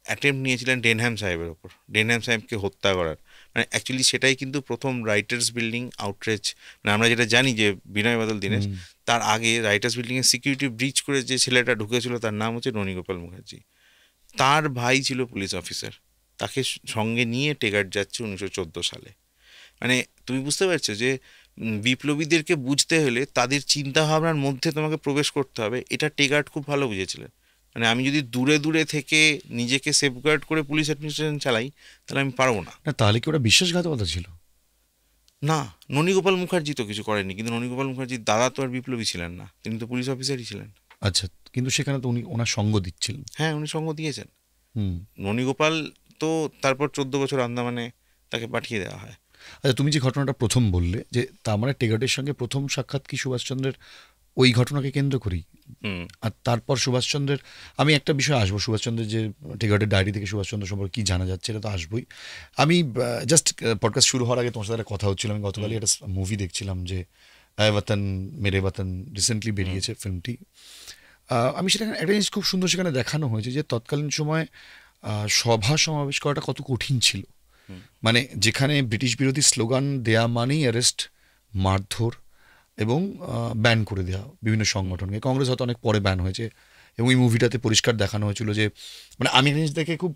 অ্যাটেম্প্ট নিয়েছিলেন ডেনহ্যাম সাহেবের ওপর, ডেনহ্যাম সাহেবকে হত্যা করার। মানে অ্যাকচুয়ালি সেটাই কিন্তু প্রথম রাইটার্স বিল্ডিং আউটরেজ, মানে আমরা যেটা জানি যে বিনয় বাদল দীনেশ, তার আগে রাইটার্স বিল্ডিংয়ের সিকিউরিটি ব্রিচ করে যে ছেলেটা ঢুকেছিল তার নাম হচ্ছে ননীগোপাল মুখার্জি। তার ভাই ছিল পুলিশ অফিসার, তাকে সঙ্গে নিয়ে টেগার্ট যাচ্ছে 1914 সালে। মানে তুমি বুঝতে পারছো যে বিপ্লবীদেরকে বুঝতে হলে তাদের চিন্তাভাবনার মধ্যে তোমাকে প্রবেশ করতে হবে, এটা টেগার্ট খুব ভালো বুঝেছিলেন। মানে আমি যদি দূরে দূরে থেকে নিজেকে সেফগার্ড করে পুলিশ অ্যাডমিনিস্ট্রেশন চালাই, তাহলে আমি পারবো না। না, তাহলে কি ওটা বিশ্বাসঘাতকতা ছিল? না, ননীগোপাল মুখার্জি তো কিছু করেননি, কিন্তু ননীগোপাল মুখার্জির দাদা তো আর বিপ্লবী ছিলেন না, তিনি তো পুলিশ অফিসারই ছিলেন। আচ্ছা, কিন্তু সেখানে তো উনি ওনার সঙ্গ দিচ্ছিলেন। হ্যাঁ, উনি সঙ্গ দিয়েছেন। হুম। ননীগোপাল তো তারপর 14 বছর আন্দামানে তাকে পাঠিয়ে দেওয়া হয়। আচ্ছা, তুমি যে ঘটনাটা প্রথম বললে যে তার মানে টেগার্টের সঙ্গে প্রথম সাক্ষাৎ কি সুভাষচন্দ্রের ওই ঘটনাকে কেন্দ্র করেই? হুম আর তারপর সুভাষচন্দ্রের, আমি একটা বিষয় আসবো, সুভাষচন্দ্রের যে টেগার্টের ডায়েরি থেকে সুভাষচন্দ্র সম্পর্কে কী জানা যাচ্ছে এটা তো আসবোই। আমি জাস্ট পডকাস্ট শুরু হওয়ার আগে তোমার সাথে একটা কথা হচ্ছিল, আমি গতকালই একটা মুভি দেখছিলাম যে আয় বতন মেরে বতন, রিসেন্টলি বেরিয়েছে ফিল্মটি। আমি সেটা একটা জিনিস খুব সুন্দর সেখানে দেখানো হয়েছে যে তৎকালীন সময় সভা সমাবেশ করাটা কত কঠিন ছিল, মানে যেখানে ব্রিটিশ বিরোধী স্লোগান দেয়া মানেই অ্যারেস্ট, মারধর এবং ব্যান করে দেওয়া বিভিন্ন সংগঠনকে। কংগ্রেস হয়তো অনেক পরে ব্যান হয়েছে, এবং এই মুভিটাতে পরিষ্কার দেখানো হয়েছিল যে, মানে আমি একটা জিনিস দেখে খুব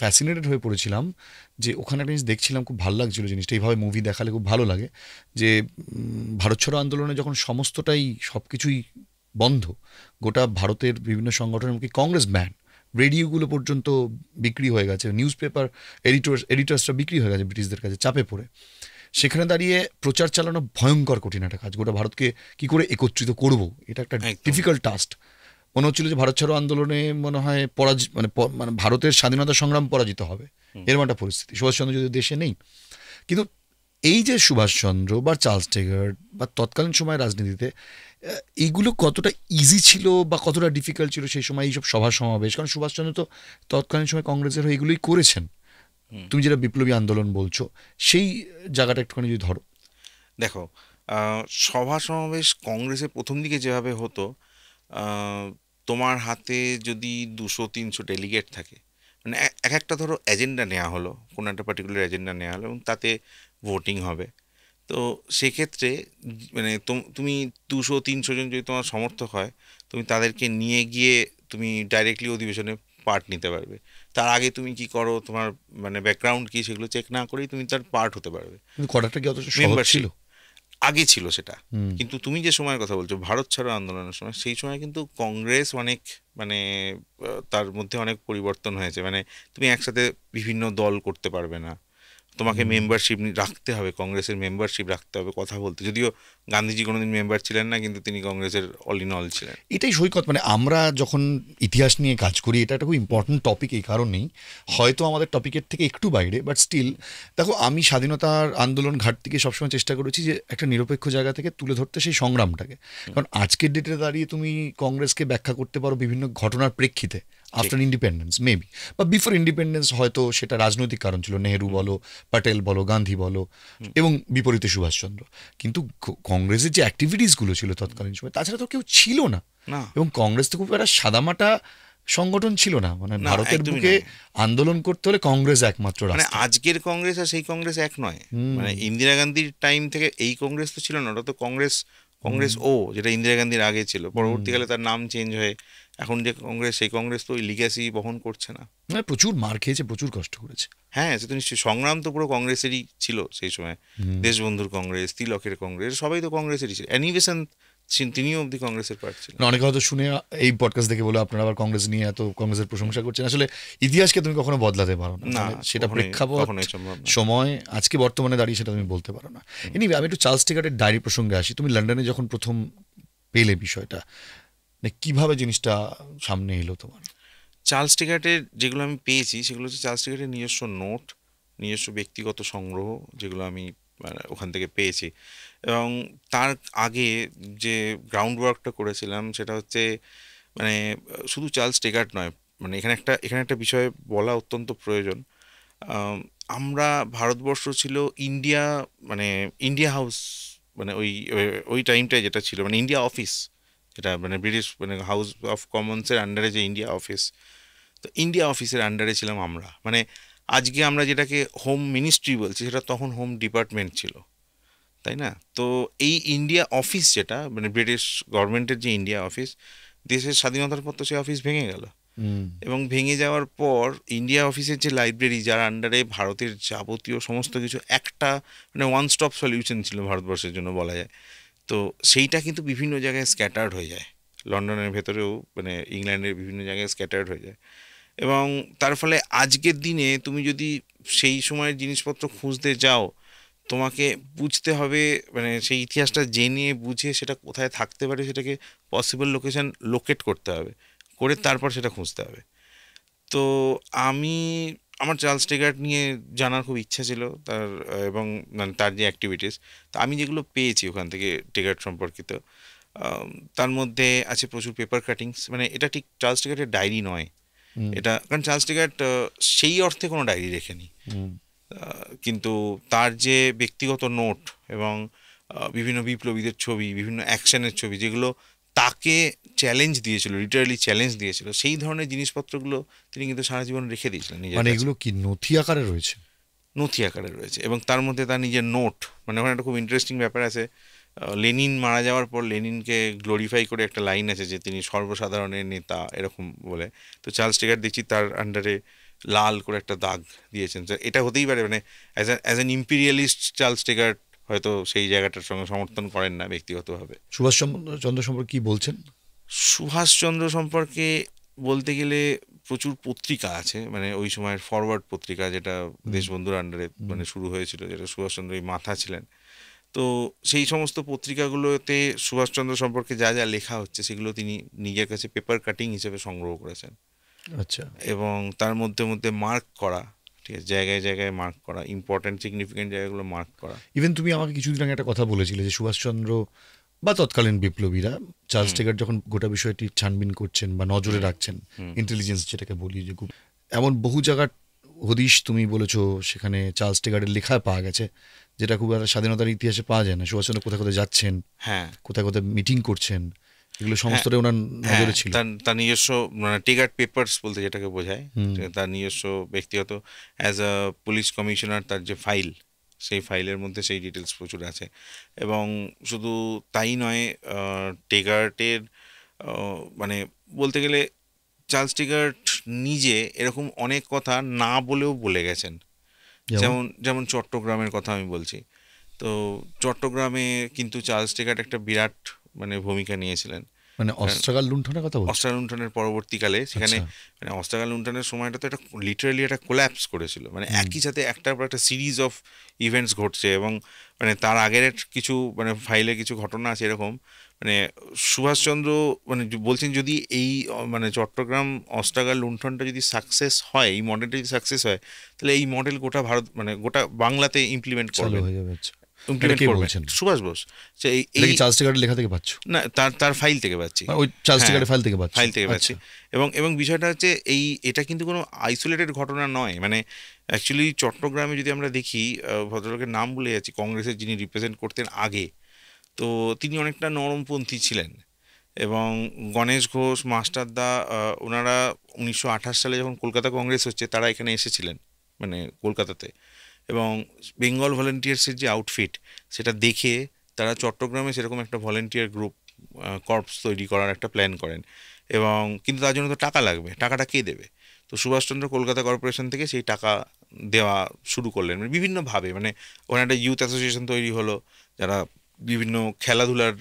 ফ্যাসিনেটেড হয়ে পড়েছিলাম, যে ওখানে একটা জিনিস দেখছিলাম, খুব ভালো লাগছিল জিনিসটা, এইভাবে মুভি দেখালে খুব ভালো লাগে, যে ভারত ছাড়ো আন্দোলনে যখন সমস্তটাই সব কিছুই বন্ধ, গোটা ভারতের বিভিন্ন সংগঠনের এমনকি কংগ্রেস ব্যান, রেডিওগুলো পর্যন্ত বিক্রি হয়ে গেছে, নিউজ পেপার এডিটার্সরা বিক্রি হয়ে গেছে ব্রিটিশদের কাছে চাপে পড়ে, সেখানে দাঁড়িয়ে প্রচার চালানো ভয়ঙ্কর কঠিন একটা কাজ। গোটা ভারতকে কি করে একত্রিত করব, এটা একটা ডিফিকাল্ট টাস্ক। মনে হচ্ছিল যে ভারত ছাড়ো আন্দোলনে মনে হয় মানে ভারতের স্বাধীনতা সংগ্রাম পরাজিত হবে, এরকম একটা পরিস্থিতি। সুভাষচন্দ্র যদি দেশে নেই, কিন্তু এই যে সুভাষচন্দ্র বা চার্লস টেগার্ট বা তৎকালীন সময় রাজনীতিতে এইগুলো কতটা ইজি ছিল বা কতটা ডিফিকাল্ট ছিল সেই সময় এইসব সভা সমাবেশ, কারণ সুভাষচন্দ্র তো তৎকালীন সময় কংগ্রেসের হয়ে এগুলোই করেছেন। তুমি যেটা বিপ্লবী আন্দোলন বলছো, সেই জায়গাটা একটুখানি যদি ধরো। দেখো, সভা সমাবেশ কংগ্রেসের প্রথম দিকে যেভাবে হতো, তোমার হাতে যদি 200-300 ডেলিগেট থাকে, মানে এক একটা ধরো এজেন্ডা নেওয়া হলো, কোনো একটা পার্টিকুলার এজেন্ডা নেওয়া হলো এবং তাতে ভোটিং হবে, তো সেক্ষেত্রে মানে তুমি 200-300 জন যদি তোমার সমর্থক হয়, তুমি তাদেরকে নিয়ে গিয়ে তুমি ডাইরেক্টলি অধিবেশনে পার্ট নিতে পারবে। তার আগে তুমি কি করো, তোমার মানে ব্যাকগ্রাউন্ড কি, সেগুলো চেক না করেই তুমি তার পার্ট হতে পারবে। কিন্তু করাটা কি অত সহজ ছিল? মেম্বারশিপ আগে ছিল সেটা, কিন্তু তুমি যে সময়ের কথা বলছো ভারত ছাড়ো আন্দোলনের সময়, সেই সময় কিন্তু কংগ্রেস অনেক মানে তার মধ্যে অনেক পরিবর্তন হয়েছে। মানে তুমি একসাথে বিভিন্ন দল করতে পারবে না, তোমাকে মেম্বারশিপ রাখতে হবে, কংগ্রেসের মেম্বারশিপ রাখতে হবে কথা বলতে। যদিও গান্ধীজি কোনোদিন মেম্বার ছিলেন না, কিন্তু তিনি কংগ্রেসের অল ইন অল ছিলেন। এটাই সৈকত, মানে আমরা যখন ইতিহাস নিয়ে কাজ করি, এটা একটা খুব ইম্পর্টেন্ট টপিক এই কারণেই, হয়তো আমাদের টপিকের থেকে একটু বাইরে, বাট স্টিল দেখো, আমি স্বাধীনতার আন্দোলন ঘাট থেকে সবসময় চেষ্টা করেছি যে একটা নিরপেক্ষ জায়গা থেকে তুলে ধরতে সেই সংগ্রামটাকে। কারণ আজকের ডেটে দাঁড়িয়ে তুমি কংগ্রেসকে ব্যাখ্যা করতে পারো বিভিন্ন ঘটনার প্রেক্ষিতে, আফটার ইন্ডিপেন্ডেন্স মেবি, বা বিফোর ইন্ডিপেন্ডেন্স হয়তো সেটা রাজনৈতিক কারণ ছিল, নেহেরু বলো, প্যাটেল বলো, গান্ধী বলো, এবং বিপরীতে সুভাষচন্দ্র। কিন্তু কংগ্রেসের যে অ্যাক্টিভিটিসগুলো ছিল তৎকালীন সময়, তাছাড়া তো কেউ ছিল না। এবং কংগ্রেস তো খুব একটা সাদামাটা সংগঠন ছিল না, মানে ভারতের বুকে আন্দোলন করতে হলে কংগ্রেস একমাত্র রাস্তা। মানে আজকের কংগ্রেস আর সেই কংগ্রেস এক নয়। মানে ইন্দিরা গান্ধীর টাইম থেকে এই কংগ্রেস তো ছিল না, ওটা তো কংগ্রেস ও, যেটা ইন্দিরা গান্ধীর আগে ছিল, পরবর্তীকালে তার নাম চেঞ্জ হয়ে এখন যে কংগ্রেস, সেই কংগ্রেস তো ওই লিগ্যাসি বহন করছে না। মানে প্রচুর মার খেয়েছে, প্রচুর কষ্ট করেছে। হ্যাঁ, সে তো নিশ্চয়ই, সংগ্রাম তো পুরো কংগ্রেসেরই ছিল সেই সময়। দেশবন্ধুর কংগ্রেস, তিলকের কংগ্রেস, সবাই তো কংগ্রেসেরই ছিল। অ্যানি বেসান্ত তিনিও অবধি কংগ্রেসের পার্ট ছিলেন। অনেকে হয়তো শুনে এই পডকাস্ট দেখে বলে আপনারা আবার কংগ্রেস নিয়ে এত কংগ্রেসের প্রশংসা করছেন। আসলে ইতিহাসকে তুমি কখনো বদলাতে পারো না, সেটা প্রেক্ষাপট, সময়, আজকে বর্তমানে দাঁড়িয়ে সেটা তুমি বলতে পারো না। এনিওয়ে, আমি একটু চার্লস টেগার্টের ডায়েরি প্রসঙ্গে আসি। তুমি লন্ডনে যখন প্রথম পেলে বিষয়টা, মানে কিভাবে জিনিসটা সামনে এলো তোমার? চার্লস টেগার্টের যেগুলো আমি পেয়েছি সেগুলো হচ্ছে চার্লস টেগার্টের নিজস্ব নোট, নিজস্ব ব্যক্তিগত সংগ্রহ, যেগুলো আমি মানে ওখান থেকে পেয়েছি। এবং তার আগে যে গ্রাউন্ড ওয়ার্কটা করেছিলাম সেটা হচ্ছে মানে শুধু চার্লস টেগার্ট নয়, মানে এখানে একটা বিষয় বলা অত্যন্ত প্রয়োজন। আমরা ভারতবর্ষ ছিল ইন্ডিয়া, মানে ইন্ডিয়া হাউস, মানে ওই টাইমটায় যেটা ছিল, মানে ইন্ডিয়া অফিস, যেটা মানে ব্রিটিশ মানে হাউস অফ কমন্সের আন্ডারে যে ইন্ডিয়া অফিস, তো ইন্ডিয়া অফিসের আন্ডারে ছিলাম আমরা। মানে আজকে আমরা যেটাকে হোম মিনিস্ট্রি বলছি, সেটা তখন হোম ডিপার্টমেন্ট ছিল, তাই না? তো এই ইন্ডিয়া অফিস যেটা মানে ব্রিটিশ গভর্নমেন্টের যে ইন্ডিয়া অফিস, দেশের স্বাধীনতার পর তো সেই অফিস ভেঙে গেল, এবং ভেঙে যাওয়ার পর ইন্ডিয়া অফিসের যে লাইব্রেরি, যার আন্ডারে ভারতের যাবতীয় সমস্ত কিছু, একটা মানে ওয়ান স্টপ সলিউশন ছিল ভারতবর্ষের জন্য বলা যায়, তো সেইটা কিন্তু বিভিন্ন জায়গায় স্ক্যাটার্ড হয়ে যায়, লন্ডনের ভেতরেও মানে ইংল্যান্ডের বিভিন্ন জায়গায় স্ক্যাটার্ড হয়ে যায়। এবং তার ফলে আজকের দিনে তুমি যদি সেই সময়ের জিনিসপত্র খুঁজতে যাও, তোমাকে বুঝতে হবে, মানে সেই ইতিহাসটা জেনে বুঝে সেটা কোথায় থাকতে পারে সেটাকে পসিবল লোকেশন লোকেট করতে হবে, করে তারপর সেটা খুঁজতে হবে। তো আমার চার্লস টেগার্ট নিয়ে জানার খুব ইচ্ছা ছিল, তার এবং মানে তার যে অ্যাক্টিভিটিস, তা আমি যেগুলো পেয়েছি ওখান থেকে টেগার্ট সম্পর্কিত, তার মধ্যে আছে প্রচুর পেপার কাটিংস। মানে এটা ঠিক চার্লস টেগার্টের ডায়েরি নয় এটা, কারণ চার্লস টেগার্ট সেই অর্থে কোনো ডায়েরি রেখেনি, কিন্তু তার যে ব্যক্তিগত নোট এবং বিভিন্ন বিপ্লবীদের ছবি, বিভিন্ন অ্যাকশনের ছবি, যেগুলো তাকে চ্যালেঞ্জ দিয়েছিল, লিটারালি চ্যালেঞ্জ দিয়েছিল, সেই ধরনের জিনিসপত্রগুলো তিনি কিন্তু সারা জীবন রেখে দিয়েছিলেন নিজের মানে কাছে। এগুলো কি নথি আকারে রয়েছে? নথি আকারে রয়েছে, এবং তার মধ্যে তার নিজের নোট, মানে ওখানে একটা খুব ইন্টারেস্টিং ব্যাপার আছে। লেনিন মারা যাওয়ার পর লেনিনকে গ্লোরিফাই করে একটা লাইন আছে যে তিনি সর্বসাধারণের নেতা এরকম বলে। তো চার্লস টেগার দেখছি তার আন্ডারে লাল করে একটা দাগ দিয়েছেন। তো এটা হতেই পারে, মানে অ্যাজ অ্যান ইম্পিরিয়ালিস্ট চার্লস টেগার হয়তো সেই জায়গাটার সঙ্গে সমর্থন করেন না ব্যক্তিগতভাবে। চন্দ্র সম্পর্কে কি বলছেন? সুভাষচন্দ্র সম্পর্কে বলতে গেলে প্রচুর পত্রিকা আছে, মানে ওই সময়ের ফরওয়ার্ড পত্রিকা, যেটা দেশবন্ধুর আন্ডারে মানে শুরু হয়েছিল, যেটা সুভাষচন্দ্র এই মাথা ছিলেন। তো সেই সমস্ত পত্রিকাগুলোতে সুভাষচন্দ্র সম্পর্কে যা যা লেখা হচ্ছে সেগুলো তিনি নিজের কাছে পেপার কাটিং হিসেবে সংগ্রহ করেছেন। আচ্ছা। এবং তার মধ্যে মধ্যে মার্ক করা, ঠিক আছে, জায়গায় জায়গায় মার্ক করা, ইম্পর্ট্যান্ট সিগনিফিকেন্ট জায়গাগুলো মার্ক করা। ইভেন তুমি আমাকে কিছুদিন আগে একটা কথা বলেছিলে যে সুভাষচন্দ্র বা তৎকালীন বিপ্লবীরা চার্লস টেগার যখন গোটা বিষয়টি ছানবিন করছেন বা নজরে রাখছেন, ইন্টেলিজেন্স যেটাকে বলি, যে এমন বহু জায়গার হদিশ তুমি বলেছো সেখানে চার্লস টেগারের লেখায় পাওয়া গেছে, যেটা খুব একটা স্বাধীনতার ইতিহাসে পাওয়া যায় না। সুভাষচন্দ্র কোথায় কোথায় যাচ্ছেন, হ্যাঁ, কোথায় কোথায় মিটিং করছেন, এগুলো সমস্তটাই ওনার নজরে ছিল। তার নিজস্ব মানে টেগার্ড পেপারস বলতে যেটাকে বোঝায়, তার নিজস্ব ব্যক্তিগত অ্যাজ আ পুলিশ কমিশনার তার যে ফাইল, সেই ফাইলের মধ্যে সেই ডিটেলস প্রচুর আছে। এবং শুধু তাই নয়, টেগার্টের মানে বলতে গেলে চার্লস টেগার্ট নিজে এরকম অনেক কথা না বলেও বলে গেছেন। যেমন যেমন চট্টগ্রামের কথা আমি বলছি। তো চট্টগ্রামে কিন্তু চার্লস টেগার্ট একটা বিরাট মানে ভূমিকা নিয়েছিলেন। মানে অস্ত্রাগার লুণ্ঠনের কথা বলছো? অস্ত্রাগার লুণ্ঠনের পরবর্তীকালে সেখানে মানে অস্ত্রাগার লুণ্ঠনের সময়টা তো এটা লিটারালি একটা কোল্যাপস করেছিল, মানে একই সাথে একটার পর একটা সিরিজ অফ ইভেন্টস ঘটছে। এবং মানে তার আগের কিছু মানে ফাইলে কিছু ঘটনা আছে এরকম, মানে সুভাষচন্দ্র মানে বলছেন যদি এই মানে চট্টগ্রাম অস্ত্রাগার লুণ্ঠনটা যদি সাকসেস হয়, এই মডেলটা যদি সাকসেস হয়, তাহলে এই মডেল গোটা ভারত মানে গোটা বাংলাতে ইমপ্লিমেন্ট করবে, হয়ে যাবে। আচ্ছা, ইমপ্লিমেন্ট করবে সুভাষ বোস। সে এই চার্লস টেগারের লেখা থেকে পাচ্ছ? না, তার তার ফাইল থেকে পাচ্ছি, ওই চার্লস টেগারের ফাইল থেকে পাচ্ছি। ফাইল থেকে পাচ্ছি। এবং বিষয়টা হচ্ছে এটা কিন্তু কোনো আইসোলেটেড ঘটনা নয়। মানে অ্যাকচুয়ালি চট্টগ্রামে যদি আমরা দেখি, ভদ্রলোকের নাম ভুলে যাচ্ছি, কংগ্রেসের যিনি রিপ্রেজেন্ট করতেন আগে, তো তিনি অনেকটা নরমপন্থী ছিলেন। এবং গণেশ ঘোষ, মাস্টারদা, ওনারা 1928 সালে যখন কলকাতা কংগ্রেস হচ্ছে তারা এখানে এসেছিলেন মানে কলকাতাতে। এবং বেঙ্গল ভলেন্টিয়ার্সের যে আউটফিট সেটা দেখে তারা চট্টগ্রামে সেরকম একটা ভলেন্টিয়ার গ্রুপ কর্পস তৈরি করার একটা প্ল্যান করেন। এবং কিন্তু তার জন্য তো টাকা লাগবে, টাকাটা কে দেবে? তো সুভাষচন্দ্র কলকাতা কর্পোরেশন থেকে সেই টাকা দেওয়া শুরু করলেন, মানে বিভিন্নভাবে। মানে ওখানে একটা ইউথ অ্যাসোসিয়েশন তৈরি হলো, যারা বিভিন্ন খেলাধুলার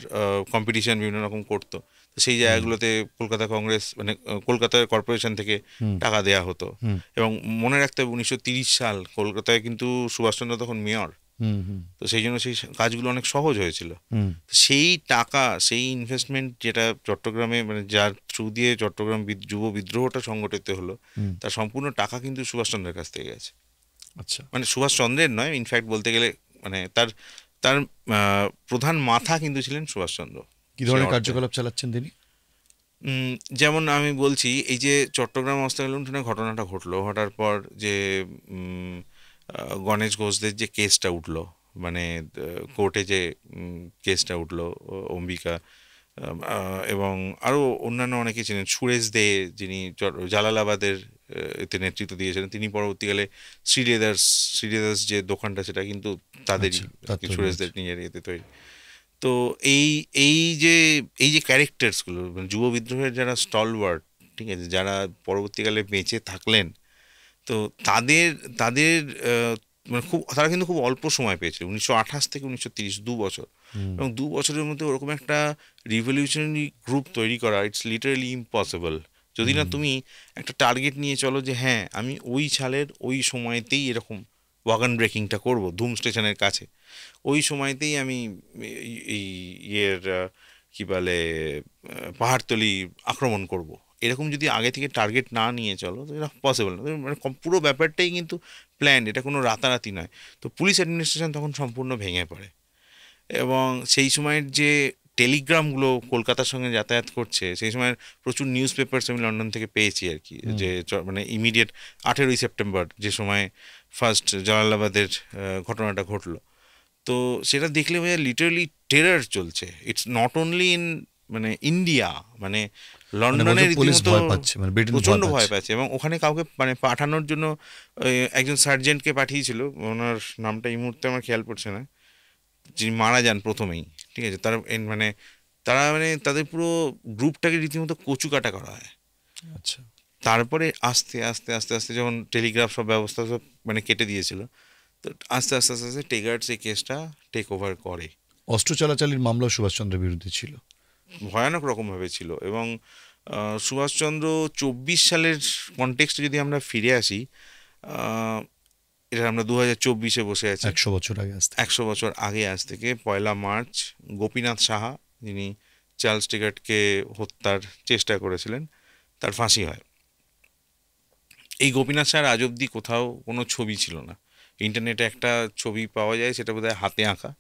কম্পিটিশন বিভিন্ন রকম করতো। তো সেই জায়গাগুলোতে কলকাতা কংগ্রেস মানে কলকাতা কর্পোরেশন থেকে টাকা দেয়া হতো। এবং মনে রাখতে হবে 1930 সাল, কলকাতায় কিন্তু সুভাষচন্দ্র তখন মেয়র। তো সেই জন্য সেই কাজগুলো অনেক সহজ হয়েছিল। সেই টাকা, সেই ইনভেস্টমেন্ট যেটা চট্টগ্রামে মানে যার থ্রু দিয়ে চট্টগ্রাম যুব বিদ্রোহটা সংগঠিত হলো, তার সম্পূর্ণ টাকা কিন্তু সুভাষচন্দ্রের কাছ থেকে গেছে। আচ্ছা, মানে সুভাষচন্দ্রের নয়, ইনফ্যাক্ট বলতে গেলে মানে তার তার প্রধান মাথা কিন্তু ছিলেন সুভাষচন্দ্র। কি ধরনের কার্যকলাপ চালাচ্ছেন তিনি? যেমন আমি বলছি, এই যে চট্টগ্রাম অস্ত্রাগার লুণ্ঠনের ঘটনাটা ঘটলো, ঘটার পর যে গণেশ ঘোষদের যে কেসটা উঠলো, মানে কোর্টে যে কেসটা উঠলো, অম্বিকা এবং আরও অন্যান্য অনেকে ছিলেন, সুরেশ দে যিনি জালালাবাদের এতে নেতৃত্ব দিয়েছিলেন, তিনি পরবর্তীকালে শ্রীলেদার্স যে দোকানটা সেটা কিন্তু তাদেরই, সুরেশদের নিজের এতে তৈরি। তো এই এই যে ক্যারেক্টার্সগুলো মানে যুব বিদ্রোহের যারা স্টলওয়ার্ড, ঠিক আছে, যারা পরবর্তীকালে বেঁচে থাকলেন, তো তাদের তাদের মানে তারা কিন্তু খুব অল্প সময় পেয়েছিল, 1928 থেকে 1930, 2 বছর। এবং 2 বছরের মধ্যে ওরকম একটা রিভলিউশনারি গ্রুপ তৈরি করা, ইটস লিটারালি ইম্পসিবল। যদি না তুমি একটা টার্গেট নিয়ে চলো যে হ্যাঁ আমি ওই সালের ওই সময়তেই এরকম ওয়াগন ব্রেকিংটা করব ধুম স্টেশনের কাছে, ওই সময়তেই আমি এই কী বলে পাহাড়তলি আক্রমণ করব, এরকম যদি আগে থেকে টার্গেট না নিয়ে চলো তো এটা পসিবল না। মানে পুরো ব্যাপারটাই কিন্তু প্ল্যান, এটা কোনো রাতারাতি নয়। তো পুলিশ অ্যাডমিনিস্ট্রেশন তখন সম্পূর্ণ ভেঙে পড়ে। এবং সেই সময়ের যে টেলিগ্রামগুলো কলকাতার সঙ্গে যাতায়াত করছে, সেই সময়ের প্রচুর নিউজ পেপারস আমি লন্ডন থেকে পেয়েছি আর কি, যে মানে ইমিডিয়েট 18ই সেপ্টেম্বর যে সময় ফার্স্ট জালালাবাদের ঘটনাটা ঘটলো, তো সেটা দেখলে বোঝা লিটারালি টেরার চলছে। ইটস নট অনলি ইন মানে ইন্ডিয়া, মানে মানে লন্ডনে বলছে পুলিশ রীতিমতো ভয় পাচ্ছে, মানে ব্রিটেন ভয় প্রচণ্ড ভয় পাচ্ছে। পাচ্ছে, এবং ওখানে কাউকে মানে পাঠানোর জন্য একজন সার্জেন্টকে পাঠিয়েছিল, ওনার নামটা এই মুহূর্তে আমার খেয়াল পড়ছে না, যিনি মারা যান প্রথমেই। ঠিক আছে, তারা মানে তারা মানে তাদের পুরো গ্রুপটাকে রীতিমতো কচু কাটা করা হয়। আচ্ছা, তারপরে আস্তে আস্তে আস্তে আস্তে যখন টেলিগ্রাফ সব ব্যবস্থা সব মানে কেটে দিয়েছিল, তো আস্তে আস্তে আস্তে আস্তে টেগার্ডস এই কেসটা টেক ওভার করে। অস্ত্র চালাচালির মামলা সুভাষচন্দ্রের বিরুদ্ধে ছিল। ভয়ানক রকমভাবে ছিল। এবং সুভাষচন্দ্র 24 সালের কনটেক্সটে যদি আমরা ফিরে আসি, আহ, এটা আমরা 2024-এ বসে আছি, 100 বছর আগে আসতে। 100 বছর আগে আজ থেকে 1 মার্চ গোপীনাথ সাহা, যিনি চার্লস টেগার্টকে হত্যার চেষ্টা করেছিলেন, তার ফাঁসি হয়। এই গোপীনাথ সাহার আজ অবধি কোথাও কোনো ছবি ছিল না। ইন্টারনেটে একটা ছবি পাওয়া যায়, সেটা বোধহয় হাতে আঁকা,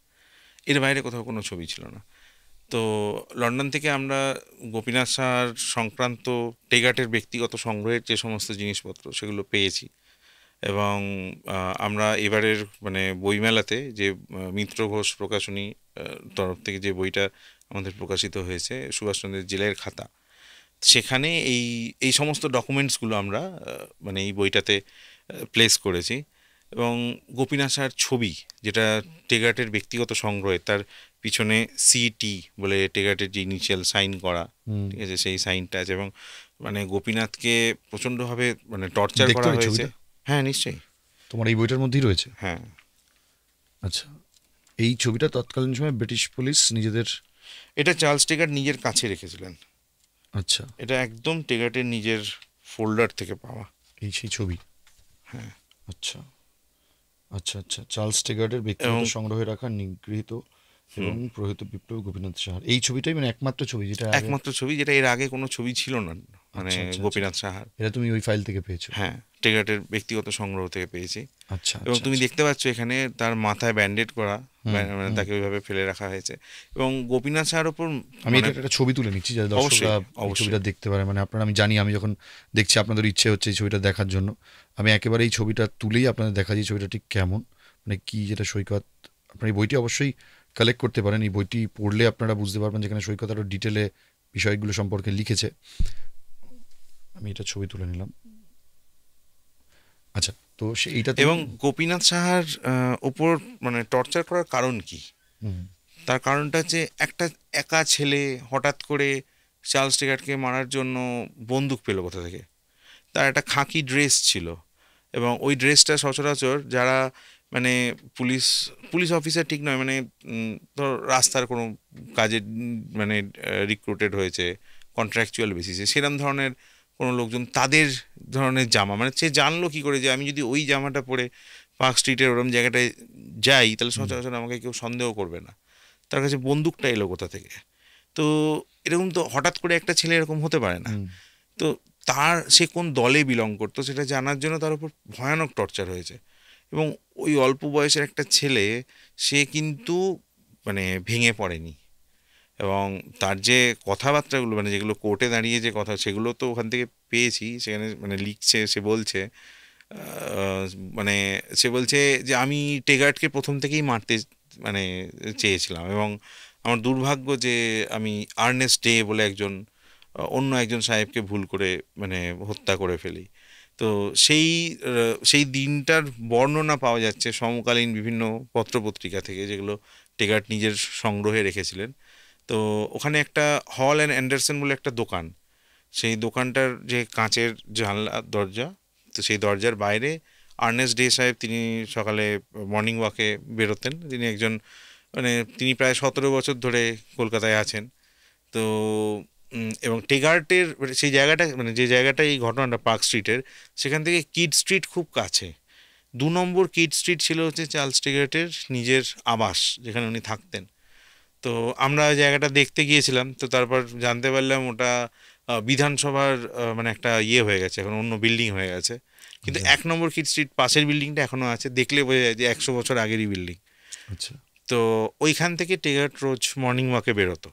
এর বাইরে কোথাও কোনো ছবি ছিল না। তো লন্ডন থেকে আমরা গোপীনাথ সাহার সংক্রান্ত টেগার্টের ব্যক্তিগত সংগ্রহের যে সমস্ত জিনিসপত্র সেগুলো পেয়েছি। এবং আমরা এবারের মানে বইমেলাতে যে মিত্র ঘোষ প্রকাশনী তরফ থেকে যে বইটা আমাদের প্রকাশিত হয়েছে, সুভাষচন্দ্রের জেলের খাতা, সেখানে এই এই সমস্ত ডকুমেন্টসগুলো আমরা মানে এই বইটাতে প্লেস করেছি। এবং গোপীনাথ সাহার ছবি, যেটা টেগার্টের ব্যক্তিগত সংগ্রহে, তার পিছনে সিটি বলে টেগার্টের যে ইনিশিয়াল সাইন করা, ঠিক আছে, সেই সাইনটা আছে। এবং মানে গোপীনাথকে প্রচণ্ডভাবে মানে টর্চার দেখতে করা পারি হয়েছে। ছবিটা? হ্যাঁ, নিশ্চয়ই। তোমার এই বইটার মধ্যেই রয়েছে? হ্যাঁ, আচ্ছা, এই ছবিটা তৎকালীন সময় ব্রিটিশ পুলিশ নিজেদের। এটা চার্লস টেগার্ট নিজের কাছে রেখেছিলেন। আচ্ছা, এটা একদম টেগার্টের নিজের ফোল্ডার থেকে পাওয়া। এই সেই ছবি। হ্যাঁ। আচ্ছা আচ্ছা আচ্ছা, চার্লস টেগার্ডের ব্যক্তিগত এবং সংগ্রহে রাখা নিগৃহীত এবং হুম, প্রহিত বিপ্লবী গোপীনাথ সাহার এই ছবিটাই মানে একমাত্র ছবি যেটা আগে। একমাত্র ছবি, যেটা এর আগে কোনো ছবি ছিল না মানে আচ্ছা আচ্ছা আচ্ছা, গোপীনাথ সাহার। এটা তুমি ওই ফাইল থেকে পেয়েছো? হ্যাঁ, টেগার্টের ব্যক্তিগত সংগ্রহ থেকে পেয়েছি। আচ্ছা এবং আচ্ছা তুমি আচ্ছা। দেখতে পাচ্ছ এখানে তার মাথায় ব্যান্ডেড করা, হুম মানে হুম। তাকে ওইভাবে ফেলে রাখা হয়েছে। এবং গোপীনাথ সাহার ওপর আমি মানে এটা একটা ছবি তুলে নিচ্ছি যাতে অবশ্যই দর্শকরা এই অবশ্যই ছবিটা দেখতে পারে, মানে আপনারা, আমি জানি আমি যখন দেখছি আপনাদের ইচ্ছে হচ্ছে এই ছবিটা দেখার জন্য, আমি একেবারে এই ছবিটা তুলেই আপনাদের দেখা যে ছবিটা ঠিক কেমন, মানে কি যেটা সৈকত। আপনার এই বইটি অবশ্যই কালেক্ট করতে পারেন, এই বইটি পড়লে আপনারা বুঝতে পারবেন যেখানে সৈকত আরও ডিটেলে বিষয়গুলো সম্পর্কে লিখেছে। আমি এটা ছবি তুলে নিলাম। আচ্ছা, তো এইটা এবং গোপীনাথ সাহার ওপর মানে টর্চার করার কারণ কি? হুম তার কারণটা হচ্ছে একটা একা ছেলে হঠাৎ করে চার্লস টেগার্টকে মারার জন্য বন্দুক পেল কোথা থেকে। তার একটা খাকি ড্রেস ছিল, এবং ওই ড্রেসটা সচরাচর যারা মানে পুলিশ পুলিশ অফিসার ঠিক নয়, মানে ধর রাস্তার কোনো কাজে মানে রিক্রুটেড হয়েছে কন্ট্রাকচুয়াল বেসিসে, সেরকম ধরনের কোনো লোকজন তাদের ধরনের জামা, মানে সে জানলো কী করে যে আমি যদি ওই জামাটা পরে পার্ক স্ট্রিটের ওরম জায়গাটায় যাই তাহলে সচরাচর আমাকে কেউ সন্দেহ করবে না। তার কাছে বন্দুকটা এলো কোথা থেকে? তো এরকম তো হঠাৎ করে একটা ছেলে এরকম হতে পারে না। হুম তো তার সে কোন দলে বিলং করতো সেটা জানার জন্য তার উপর ভয়ানক টর্চার হয়েছে। এবং ওই অল্প বয়সের একটা ছেলে, সে কিন্তু মানে ভেঙে পড়েনি। এবং তার যে কথাবার্তাগুলো মানে যেগুলো কোর্টে দাঁড়িয়ে যে কথা, সেগুলো তো ওখান থেকে পেয়েছি, সেখানে মানে লিখছে, সে বলছে আহ, মানে সে বলছে যে আমি টেগার্টকে প্রথম থেকেই মারতে মানে চেয়েছিলাম, এবং আমার দুর্ভাগ্য যে আমি আর্নেস্ট ডে বলে একজন অন্য একজন সাহেবকে ভুল করে মানে হত্যা করে ফেলি। তো সেই সেই দিনটার বর্ণনা পাওয়া যাচ্ছে সমকালীন বিভিন্ন পত্রপত্রিকা থেকে, যেগুলো টেগার্ট নিজের সংগ্রহে রেখেছিলেন। তো ওখানে একটা হল অ্যান্ড অ্যান্ডারসন বলে একটা দোকান, সেই দোকানটার যে কাঁচের জানলা দরজা, তো সেই দরজার বাইরে আর্নেস্ট ডে সাহেব, তিনি সকালে মর্নিং ওয়াকে বেরোতেন। তিনি একজন মানে তিনি প্রায় 17 বছর ধরে কলকাতায় আছেন। তো এবং টেগার্টের মানে সেই জায়গাটা, মানে যে জায়গাটা এই ঘটনাটা পার্ক স্ট্রিটের, সেখান থেকে কিড স্ট্রিট খুব কাছে। 2 নম্বর কিড স্ট্রিট ছিল হচ্ছে চার্লস টেগার্টের নিজের আবাস, যেখানে উনি থাকতেন। তো আমরা ওই জায়গাটা দেখতে গিয়েছিলাম, তো তারপর জানতে পারলাম ওটা বিধানসভার মানে একটা ইয়ে হয়ে গেছে, এখন অন্য বিল্ডিং হয়ে গেছে। কিন্তু আচ্ছা 1 নম্বর কিড স্ট্রিট পাশের বিল্ডিংটা এখনও আছে, দেখলে বোঝা যায় যে 100 বছর আগেরই বিল্ডিং। আচ্ছা তো ওইখান থেকে টেগার্ট রোজ মর্নিং ওয়াকে বেরোতো।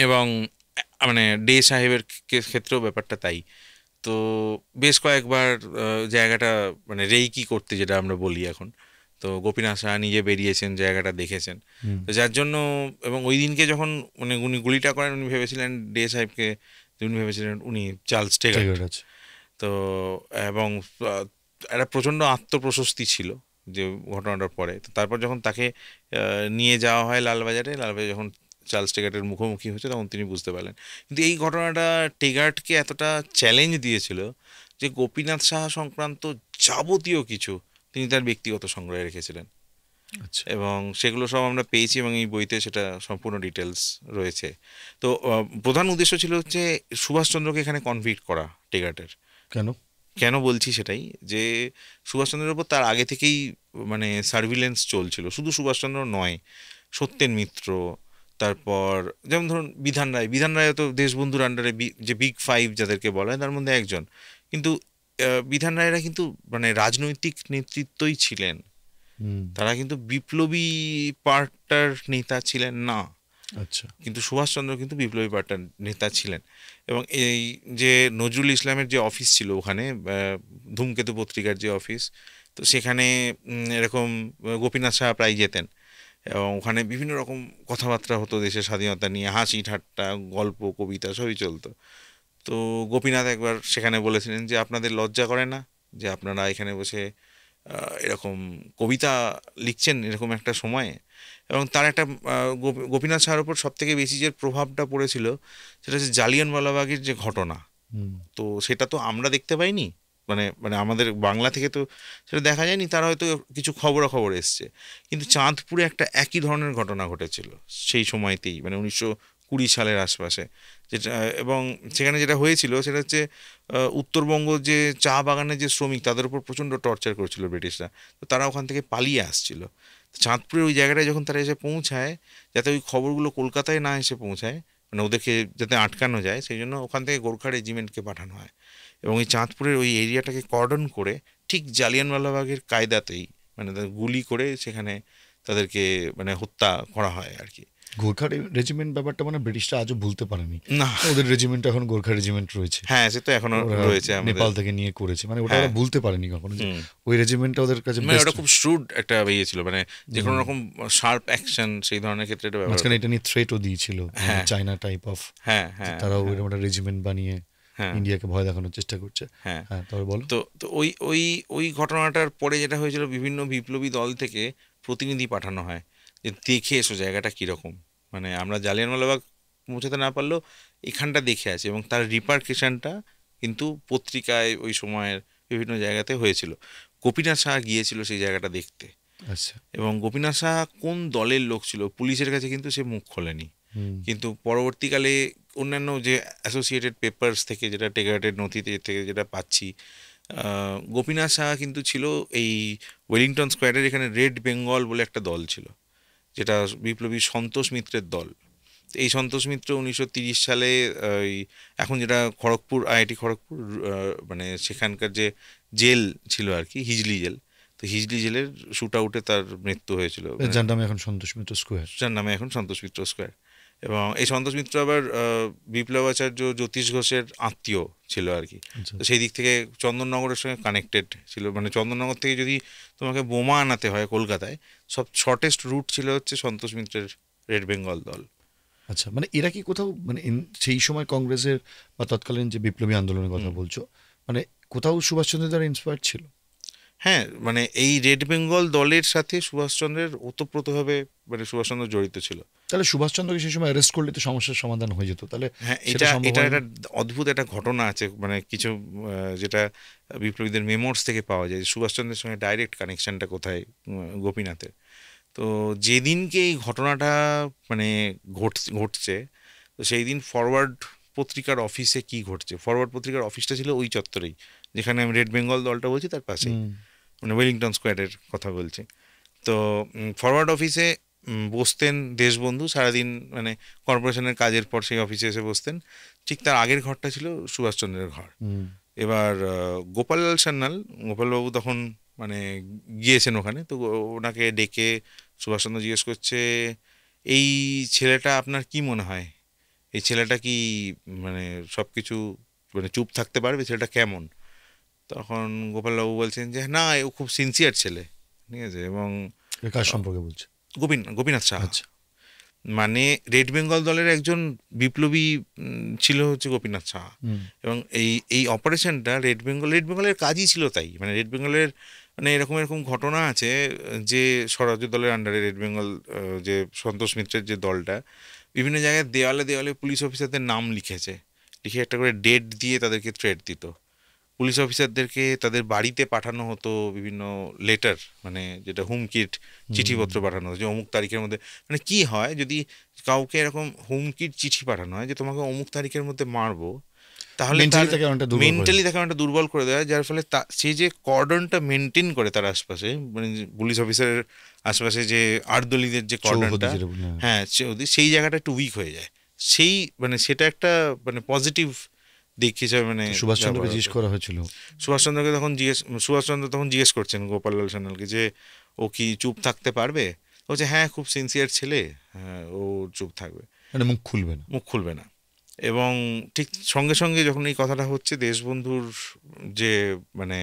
এবং মানে ডে সাহেবের ক্ষেত্রেও ব্যাপারটা তাই। তো বেশ কয়েকবার জায়গাটা মানে রেইকি করতে, যেটা আমরা বলি এখন, তো গোপীনাথ সাহা নিজে বেরিয়েছেন, জায়গাটা দেখেছেন। হুম। তো যার জন্য, এবং ওই দিনকে যখন মানে উনি গুলিটা করেন, উনি ভেবেছিলেন ডে সাহেবকে, উনি ভেবেছিলেন উনি চার্লস ঠিক টেগার্ট। আছে। তো এবং একটা প্রচণ্ড আত্মপ্রশস্তি ছিল যে ঘটনাটার পরে। তো তারপর যখন তাকে নিয়ে যাওয়া হয় লালবাজারে, লালবাজারে যখন চার্লস টেগার্টের মুখোমুখি হয়েছে, তখন তিনি বুঝতে পারলেন। কিন্তু এই ঘটনাটা টেগার্টকে এতটা চ্যালেঞ্জ দিয়েছিল যে গোপীনাথ সাহা সংক্রান্ত যাবতীয় কিছু তিনি তার ব্যক্তিগত সংগ্রহে রেখেছিলেন, আচ্ছা, এবং সেগুলো সব আমরা পেয়েছি, এবং এই বইতে সেটা সম্পূর্ণ ডিটেলস রয়েছে। তো প্রধান উদ্দেশ্য ছিল হচ্ছে সুভাষচন্দ্রকে এখানে কনভিক্ট করা টেগার্টের। কেন? কেন বলছি সেটাই, যে সুভাষচন্দ্রের ওপর তার আগে থেকেই মানে সার্ভিলেন্স চলছিল। শুধু সুভাষচন্দ্র নয়, সত্যেন মিত্র, তারপর যেমন ধরুন বিধান রায় তো দেশবন্ধুর আন্ডারে যে বিগ ফাইভ যাদেরকে বলা হয় তার মধ্যে একজন। কিন্তু বিধান রায়রা কিন্তু মানে রাজনৈতিক নেতৃত্বই ছিলেন, হুম। তারা কিন্তু বিপ্লবী পার্টার নেতা ছিলেন না। আচ্ছা। কিন্তু সুভাষচন্দ্র কিন্তু বিপ্লবী পার্টির নেতা ছিলেন। এবং এই যে নজরুল ইসলামের যে অফিস ছিল ওখানে, ধূমকেতু পত্রিকার যে অফিস, তো সেখানে এরকম গোপীনাথ সাহা প্রায় যেতেন, এবং ওখানে বিভিন্ন রকম কথাবার্তা হতো দেশের স্বাধীনতা নিয়ে, হাসি ঠাট্টা, গল্প, কবিতা সবই চলতো। তো গোপীনাথ একবার সেখানে বলেছিলেন যে আপনাদের লজ্জা করে না যে আপনারা এখানে বসে এরকম কবিতা লিখছেন এরকম একটা সময়ে। এবং তার একটা গোপীনাথ সাহার উপর সব থেকে বেশি যে প্রভাবটা পড়েছিল সেটা হচ্ছে জালিয়ানওয়ালাবাগের যে ঘটনা। হুম। তো সেটা তো আমরা দেখতে পাইনি, মানে মানে আমাদের বাংলা থেকে তো সেটা দেখা যায়নি, তার হয়তো কিছু খবরাখবর এসছে। কিন্তু চাঁদপুরে একটা একই ধরনের ঘটনা ঘটেছিল সেই সময়তেই, মানে 1920 সালের আশপাশে, যেটা এবং সেখানে যেটা হয়েছিল সেটা হচ্ছে উত্তরবঙ্গ যে চা বাগানের যে শ্রমিক, তাদের উপর প্রচণ্ড টর্চার করেছিল ব্রিটিশরা। তো তারা ওখান থেকে পালিয়ে আসছিল। তো চাঁদপুরের ওই জায়গাটায় যখন তারা এসে পৌঁছায়, যাতে ওই খবরগুলো কলকাতায় না এসে পৌঁছায়, মানে ওদেরকে যাতে আটকানো যায়, সেই জন্য ওখান থেকে গোর্খা রেজিমেন্টকে পাঠানো হয়। এবং এই চাঁদপুরের ওই এরিয়াটাকে কর্ডন করে ঠিক জালিয়ানওয়ালাবাগের কায়দাতেই, মানে তাদের গুলি করে সেখানে তাদেরকে মানে হত্যা করা হয় আর কি। গোর্খা রেজিমেন্ট ব্যাপারটা মানে ব্রিটিশরা আজও ভুলতে পারেনি। না, ওদের রেজিমেন্ট এখন গোর্খা রেজিমেন্ট রয়েছে, হ্যাঁ, সে তো এখনো ওরা রয়েছে আমাদের। নেপাল থেকে নিয়ে করেছে, মানে ওটা হ্যাঁ। ওরা ভুলতে পারেনি কখনো যে হুম। ওই রেজিমেন্টটা ওদের কাছে মানে বেস্ট। ওটা খুব শ্রুড একটা ইয়ে ছিল, মানে যে কোনো রকম শার্প অ্যাকশন সেই ধরনের ক্ষেত্রে এটা ব্যবহার মাঝখানে করে। এটা নিয়ে থ্রেটও দিয়েছিল, হ্যাঁ, চায়না টাইপ অফ, হ্যাঁ, হ্যাঁ, তারাও হ্যাঁ, এরকম একটা রেজিমেন্ট বানিয়ে হ্যাঁ, ইন্ডিয়াকে ভয় দেখানোর চেষ্টা করছে। হ্যাঁ। হ্যাঁ, তারপর বলো। তো তো ওই ওই ওই ঘটনাটার পরে যেটা হয়েছিল, বিভিন্ন বিপ্লবী দল থেকে প্রতিনিধি পাঠানো হয় যে দেখে এসো জায়গাটা কীরকম। মানে আমরা জালিয়ানওয়ালাবাগ পৌঁছাতে না পারলেও এখানটা দেখে আছি, এবং তার রিপারকেশনটা কিন্তু পত্রিকায় ওই সময়ের বিভিন্ন জায়গাতে হয়েছিল। গোপীনাথ সাহা গিয়েছিল সেই জায়গাটা দেখতে, আচ্ছা। এবং গোপীনাথ সাহা কোন দলের লোক ছিল পুলিশের কাছে কিন্তু সে মুখ খোলেনি। হুম। কিন্তু পরবর্তীকালে অন্যান্য যে অ্যাসোসিয়েটেড পেপারস থেকে, যেটা টেগার্টের নথিতে থেকে যেটা পাচ্ছি, গোপীনাথ সাহা কিন্তু ছিল এই ওয়েলিংটন স্কোয়ারের এখানে রেড বেঙ্গল বলে একটা দল ছিল, যেটা বিপ্লবী সন্তোষ মিত্রের দল। তো এই সন্তোষ মিত্র 1930 সালে এই এখন যেটা খড়গপুর, আইআইটি খড়গপুর, মানে সেখানকার যে জেল ছিল আর কি, হিজলি জেল, তো হিজলি জেলের শুট আউটে তার মৃত্যু হয়েছিল, মানে যার নামে এখন সন্তোষ মিত্র স্কোয়ার। যার নামে এখন সন্তোষ মিত্র স্কোয়ার। এবং এই সন্তোষ মিত্র আবার বিপ্লবাচার্য জ্যোতিষ ঘোষের আত্মীয় ছিল আর কি। আচ্ছা। তো সেই দিক থেকে চন্দননগরের সঙ্গে কানেক্টেড ছিল, মানে চন্দননগর থেকে যদি তোমাকে বোমা আনাতে হয় কলকাতায়, সব শর্টেস্ট রুট ছিল হচ্ছে সন্তোষ মিত্রের রেড বেঙ্গল দল। আচ্ছা, মানে এরা কি কোথাও মানে সেই সময় কংগ্রেসের বা তৎকালীন যে বিপ্লবী আন্দোলনের কথা হুম। বলছো, মানে কোথাও সুভাষচন্দ্র দ্বারা ইন্সপায়ার্ড ছিল? হ্যাঁ, মানে এই রেড বেঙ্গল দলের সাথে সুভাষচন্দ্রের ওতপ্রোতভাবে মানে সুভাষচন্দ্র জড়িত ছিল। তাহলে সুভাষচন্দ্রকে সেই সময় অ্যারেস্ট করলে তো সমস্যার সমাধান হয়ে যেত, তাহলে হ্যাঁ, সেটা সম্ভব এটা হয়নি? একটা অদ্ভুত একটা ঘটনা আছে, মানে কিছু যেটা বিপ্লবীদের মেমোর্স থেকে পাওয়া যায় যে সুভাষচন্দ্রের সঙ্গে ডাইরেক্ট কানেকশনটা কোথায়, গোপীনাথের। তো যেদিনকে এই ঘটনাটা মানে ঘটছে, তো সেই দিন ফরওয়ার্ড পত্রিকার অফিসে কি ঘটছে, ফরওয়ার্ড পত্রিকার অফিসটা ছিল ওই চত্বরেই যেখানে আমি রেড বেঙ্গল দলটা বলছি, তার পাশেই, হুম। মানে ওয়েলিংটন স্কোয়ারের কথা বলছি। তো ফরওয়ার্ড অফিসে বসতেন দেশবন্ধু সারাদিন, মানে কর্পোরেশনের কাজের পর সেই অফিসে এসে বসতেন। ঠিক তার আগের ঘরটা ছিল সুভাষচন্দ্রের ঘর। হুম। এবার গোপাললাল সান্যাল, গোপালবাবু তখন মানে গিয়েছেন ওখানে, তো ওনাকে ডেকে সুভাষচন্দ্র জিজ্ঞেস করছে, এই ছেলেটা আপনার কি মনে হয়, এই ছেলেটা কি মানে সব কিছু মানে চুপ থাকতে পারবে, ছেলেটা কেমন? তখন গোপালবাবু বলছেন যে না, ও খুব সিনসিয়ার ছেলে, ঠিক আছে, এবং কার সম্পর্কে বলছে? গোপীনাথ সাহা। আচ্ছা। মানে রেড বেঙ্গল দলের একজন বিপ্লবী ছিল হচ্ছে গোপীনাথ সাহা। এবং এই এই অপারেশনটা রেড বেঙ্গলের কাজই ছিল তাই। মানে রেড বেঙ্গলের মানে এরকম এরকম ঘটনা আছে যে স্বরাজ্য দলের আন্ডারে রেড বেঙ্গল যে সন্তোষ মিত্রের যে দলটা বিভিন্ন জায়গায় দেওয়ালে দেওয়ালে পুলিশ অফিসারদের নাম লিখেছে, লিখে একটা করে ডেট দিয়ে তাদেরকে থ্রেট দিত। পুলিশ অফিসারদেরকে তাদের বাড়িতে পাঠানো হতো বিভিন্ন লেটার, মানে যেটা হুমকির চিঠিপত্র পাঠানো হতো যে অমুক তারিখের মধ্যে। মানে কি হয় যদি কাউকে এরকম হুমকির চিঠি পাঠানো হয় যে তোমাকে অমুক তারিখের মধ্যে মারবো, তাহলে Mentally তাকে অনেকটা দুর্বল করে মেন্টালি তাকে অনেকটা দুর্বল করে দেয়, যার ফলে সে যে কর্ডনটা মেনটেন করে তার আশপাশে, মানে পুলিশ অফিসারের আশপাশে যে আর্দলীদের যে চৌহদি কর্ডনটা, যেটা বলে, হ্যাঁ। হ্যাঁ সেই জায়গাটা একটু উইক হয়ে যায়। সেই মানে সেটা একটা মানে পজিটিভ দিক হিসাবে মানে সুভাষচন্দ্রকে ব্যবহার জিজ্ঞেস হতো। করা হয়েছিল, সুভাষচন্দ্র তখন জিজ্ঞেস করছেন গোপাললাল সান্যালকে যে ও কি চুপ থাকতে পারবে। ও বলছে হ্যাঁ, খুব সিনসিয়ার ছেলে, হ্যাঁ ও চুপ থাকবে, মানে মুখ খুলবে না। মুখ খুলবে না। এবং ঠিক সঙ্গে সঙ্গে যখন এই কথাটা হচ্ছে, দেশবন্ধুর যে মানে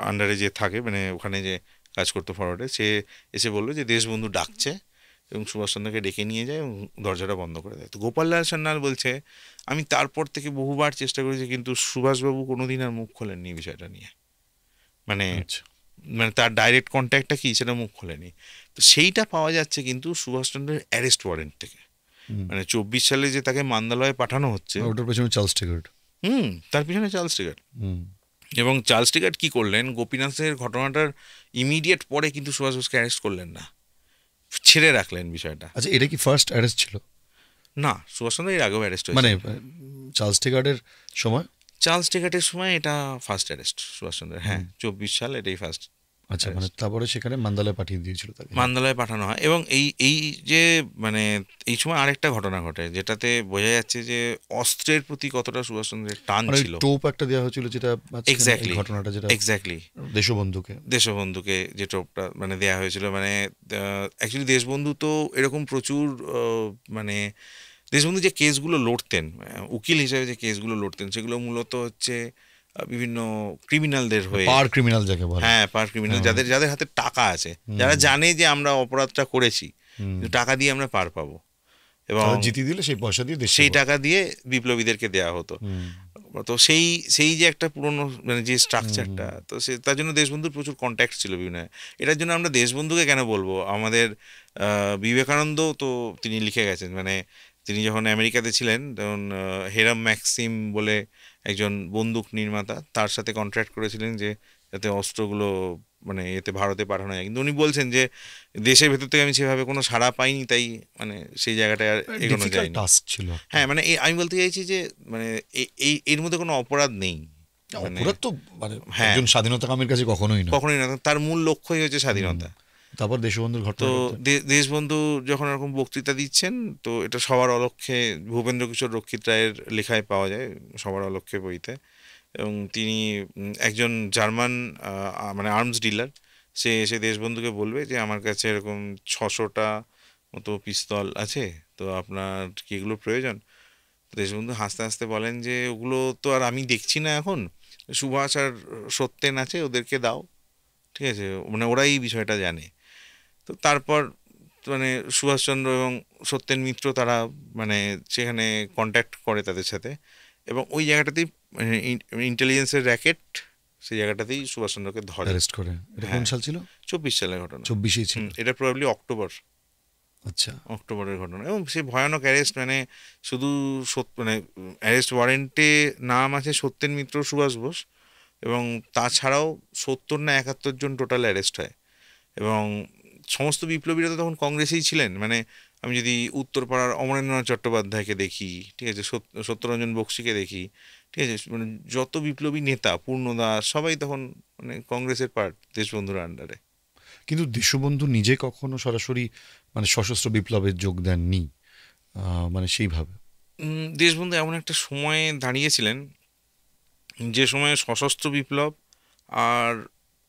আন্ডারে যে থাকে, মানে ওখানে যে কাজ করতো ফরওয়ার্ডে, সে এসে বললো যে দেশবন্ধু ডাকছে, এবং সুভাষচন্দ্রকে ডেকে নিয়ে যায় এবং দরজাটা বন্ধ করে দেয়। তো গোপাললাল সান্যাল বলছে আমি তারপর থেকে বহুবার চেষ্টা করেছি, কিন্তু সুভাষবাবু কোনোদিন আর মুখ খোলেননি এই বিষয়টা নিয়ে। মানে আচ্ছা। মানে তার ডাইরেক্ট কন্ট্যাক্টটা কি সেটা মুখ খোলেনি। তো সেইটা পাওয়া যাচ্ছে কিন্তু সুভাষচন্দ্রের অ্যারেস্ট ওয়ারেন্ট থেকে। মানে 24 সালে যে তাকে মান্দালয়ে পাঠানো হচ্ছে, ওটার পেছনে চার্লস টিগার্ট। তার পিছনে চার্লস টিগার্ট। এবং চার্লস টিগার্ট কি করলেন, গোপীনাথের ঘটনাটার ইমিডিয়েট পরে কিন্তু সুভাষ বোসকে অ্যারেস্ট করলেন না, ছেড়ে রাখলেন বিষয়টা। আচ্ছা, এটা কি ফার্স্ট অ্যারেস্ট ছিল? না, সুভাষচন্দ্র এর আগেও অ্যারেস্ট মানে হয়েছে। চার্লস টিগার্টের সময়? চার্লস টিগার্টের সময় এটা ফার্স্ট অ্যারেস্ট সুভাষচন্দ্রের, হ্যাঁ 24 সাল এটাই ফার্স্ট। আচ্ছা, মানে তারপরে সেখানে মান্দালয়ে পাঠিয়ে দিয়েছিল তাকে। মান্দালয়ে পাঠানো হয়। এবং এই এই যে মানে এই সময় আরেকটা ঘটনা ঘটে যেটাতে বোঝা যাচ্ছে যে অস্ত্রের প্রতি কতটা সুভাষচন্দ্রের টান মানে ছিল। টোপ একটা দেওয়া হয়েছিল, যেটা মাঝখানে এই এক্স্যাক্টলি, ঘটনাটা, যেটা এক্স্যাক্টলি দেশবন্ধুকে দেশবন্ধুকে যে টোপটা মানে দেয়া হয়েছিল, মানে অ্যাকচুয়ালি দেশবন্ধু তো এরকম প্রচুর মানে দেশবন্ধু যে কেসগুলো লড়তেন, উকিল হিসেবে যে কেসগুলো লড়তেন, সেগুলো মূলত হচ্ছে বিভিন্ন ক্রিমিনালদের হয়ে, পার ক্রিমিনাল যাকে বলে। হ্যাঁ পার ক্রিমিনাল, যাদের যাদের হাতে টাকা আছে, যারা জানে যে আমরা অপরাধটা করেছি, কিন্তু টাকা দিয়ে আমরা পার পাবো, এবং জিতিয়ে দিলে সেই পয়সা দিয়ে দেশ সেই টাকা দিয়ে বিপ্লবীদেরকে দেওয়া হতো। তো সেই সেই যে একটা পুরনো মানে যে স্ট্রাকচারটা, তো সে তার জন্য দেশবন্ধুর প্রচুর কন্ট্যাক্ট ছিল বিভিন্ন। এটার জন্য আমরা দেশবন্ধুকে কেন বলবো, আমাদের বিবেকানন্দ তো তিনি লিখে গেছেন, মানে তিনি যখন আমেরিকাতে ছিলেন তখন হেরাম ম্যাক্সিম বলে একজন বন্দুক নির্মাতা, তার সাথে কন্ট্রাক্ট করেছিলেন যে যাতে অস্ত্রগুলো মানে এতে ভারতে পাঠানো যায়। কিন্তু উনি বলছেন যে দেশের ভেতর থেকে আমি সেভাবে কোনো সাড়া পাইনি, তাই মানে সেই জায়গাটায় আর এগোনো যায়নি। টাস্ক ছিল। হ্যাঁ মানে আমি বলতে চাইছি যে মানে এই এর মধ্যে কোনো অপরাধ নেই, মানে অপরাধ তো মানে হ্যাঁ, একজন স্বাধীনতাকামীর কাছে কখনোই না। কখনোই না, তার মূল লক্ষ্যই হচ্ছে স্বাধীনতা। তারপর দেশবন্ধুর ঘটনা। তো দেশবন্ধু যখন এরকম বক্তৃতা দিচ্ছেন, তো এটা সবার অলক্ষ্যে ভূপেন্দ্র কিশোর রক্ষিত রায়ের লেখায় পাওয়া যায়, সবার অলক্ষ্যে বইতে। এবং তিনি একজন জার্মান মানে আর্মস ডিলার, সে এসে দেশবন্ধুকে বলবে যে আমার কাছে এরকম 600টা মতো পিস্তল আছে, তো আপনার কি এগুলো প্রয়োজন? দেশবন্ধু হাসতে হাসতে বলেন যে ওগুলো তো আর আমি দেখছি না এখন, সুভাষ আর সত্যেন আছে, ওদেরকে দাও, ঠিক আছে, মানে ওরাই এই বিষয়টা জানে। তো তারপর মানে সুভাষচন্দ্র এবং সত্যেন মিত্র তারা মানে সেখানে কন্ট্যাক্ট করে তাদের সাথে, এবং ওই জায়গাটাতেই মানে ইন্টেলিজেন্সের র্যাকেট, সেই জায়গাটাতেই সুভাষচন্দ্রকে ধরে, অ্যারেস্ট করে। এটা কোন সাল ছিল? 24 সালের ঘটনা। 24 ছিল। এটা প্রবাবলি আচ্ছা। অক্টোবরের ঘটনা। এবং সে ভয়ানক অ্যারেস্ট, মানে শুধু মানে অ্যারেস্ট ওয়ারেন্টে নাম আছে সত্যেন মিত্র, সুভাষ বোস, এবং তাছাড়াও 70 না 71 জন টোটাল অ্যারেস্ট হয়। এবং সমস্ত বিপ্লবীরা তো তখন কংগ্রেসেই ছিলেন, মানে আমি যদি উত্তরপাড়ার অমরেন্দ্রনাথ চট্টোপাধ্যায়কে দেখি, ঠিক আছে, সত্যরঞ্জন বক্সিকে দেখি, ঠিক আছে, মানে যত বিপ্লবী নেতা, পূর্ণদাস, সবাই তখন মানে কংগ্রেসের পার্ট, দেশবন্ধুর আন্ডারে। কিন্তু দেশবন্ধু নিজে কখনো সরাসরি মানে সশস্ত্র বিপ্লবে যোগ দেননি, মানে সেইভাবে। দেশবন্ধু এমন একটা সময়ে দাঁড়িয়েছিলেন যে সময়ে সশস্ত্র বিপ্লব আর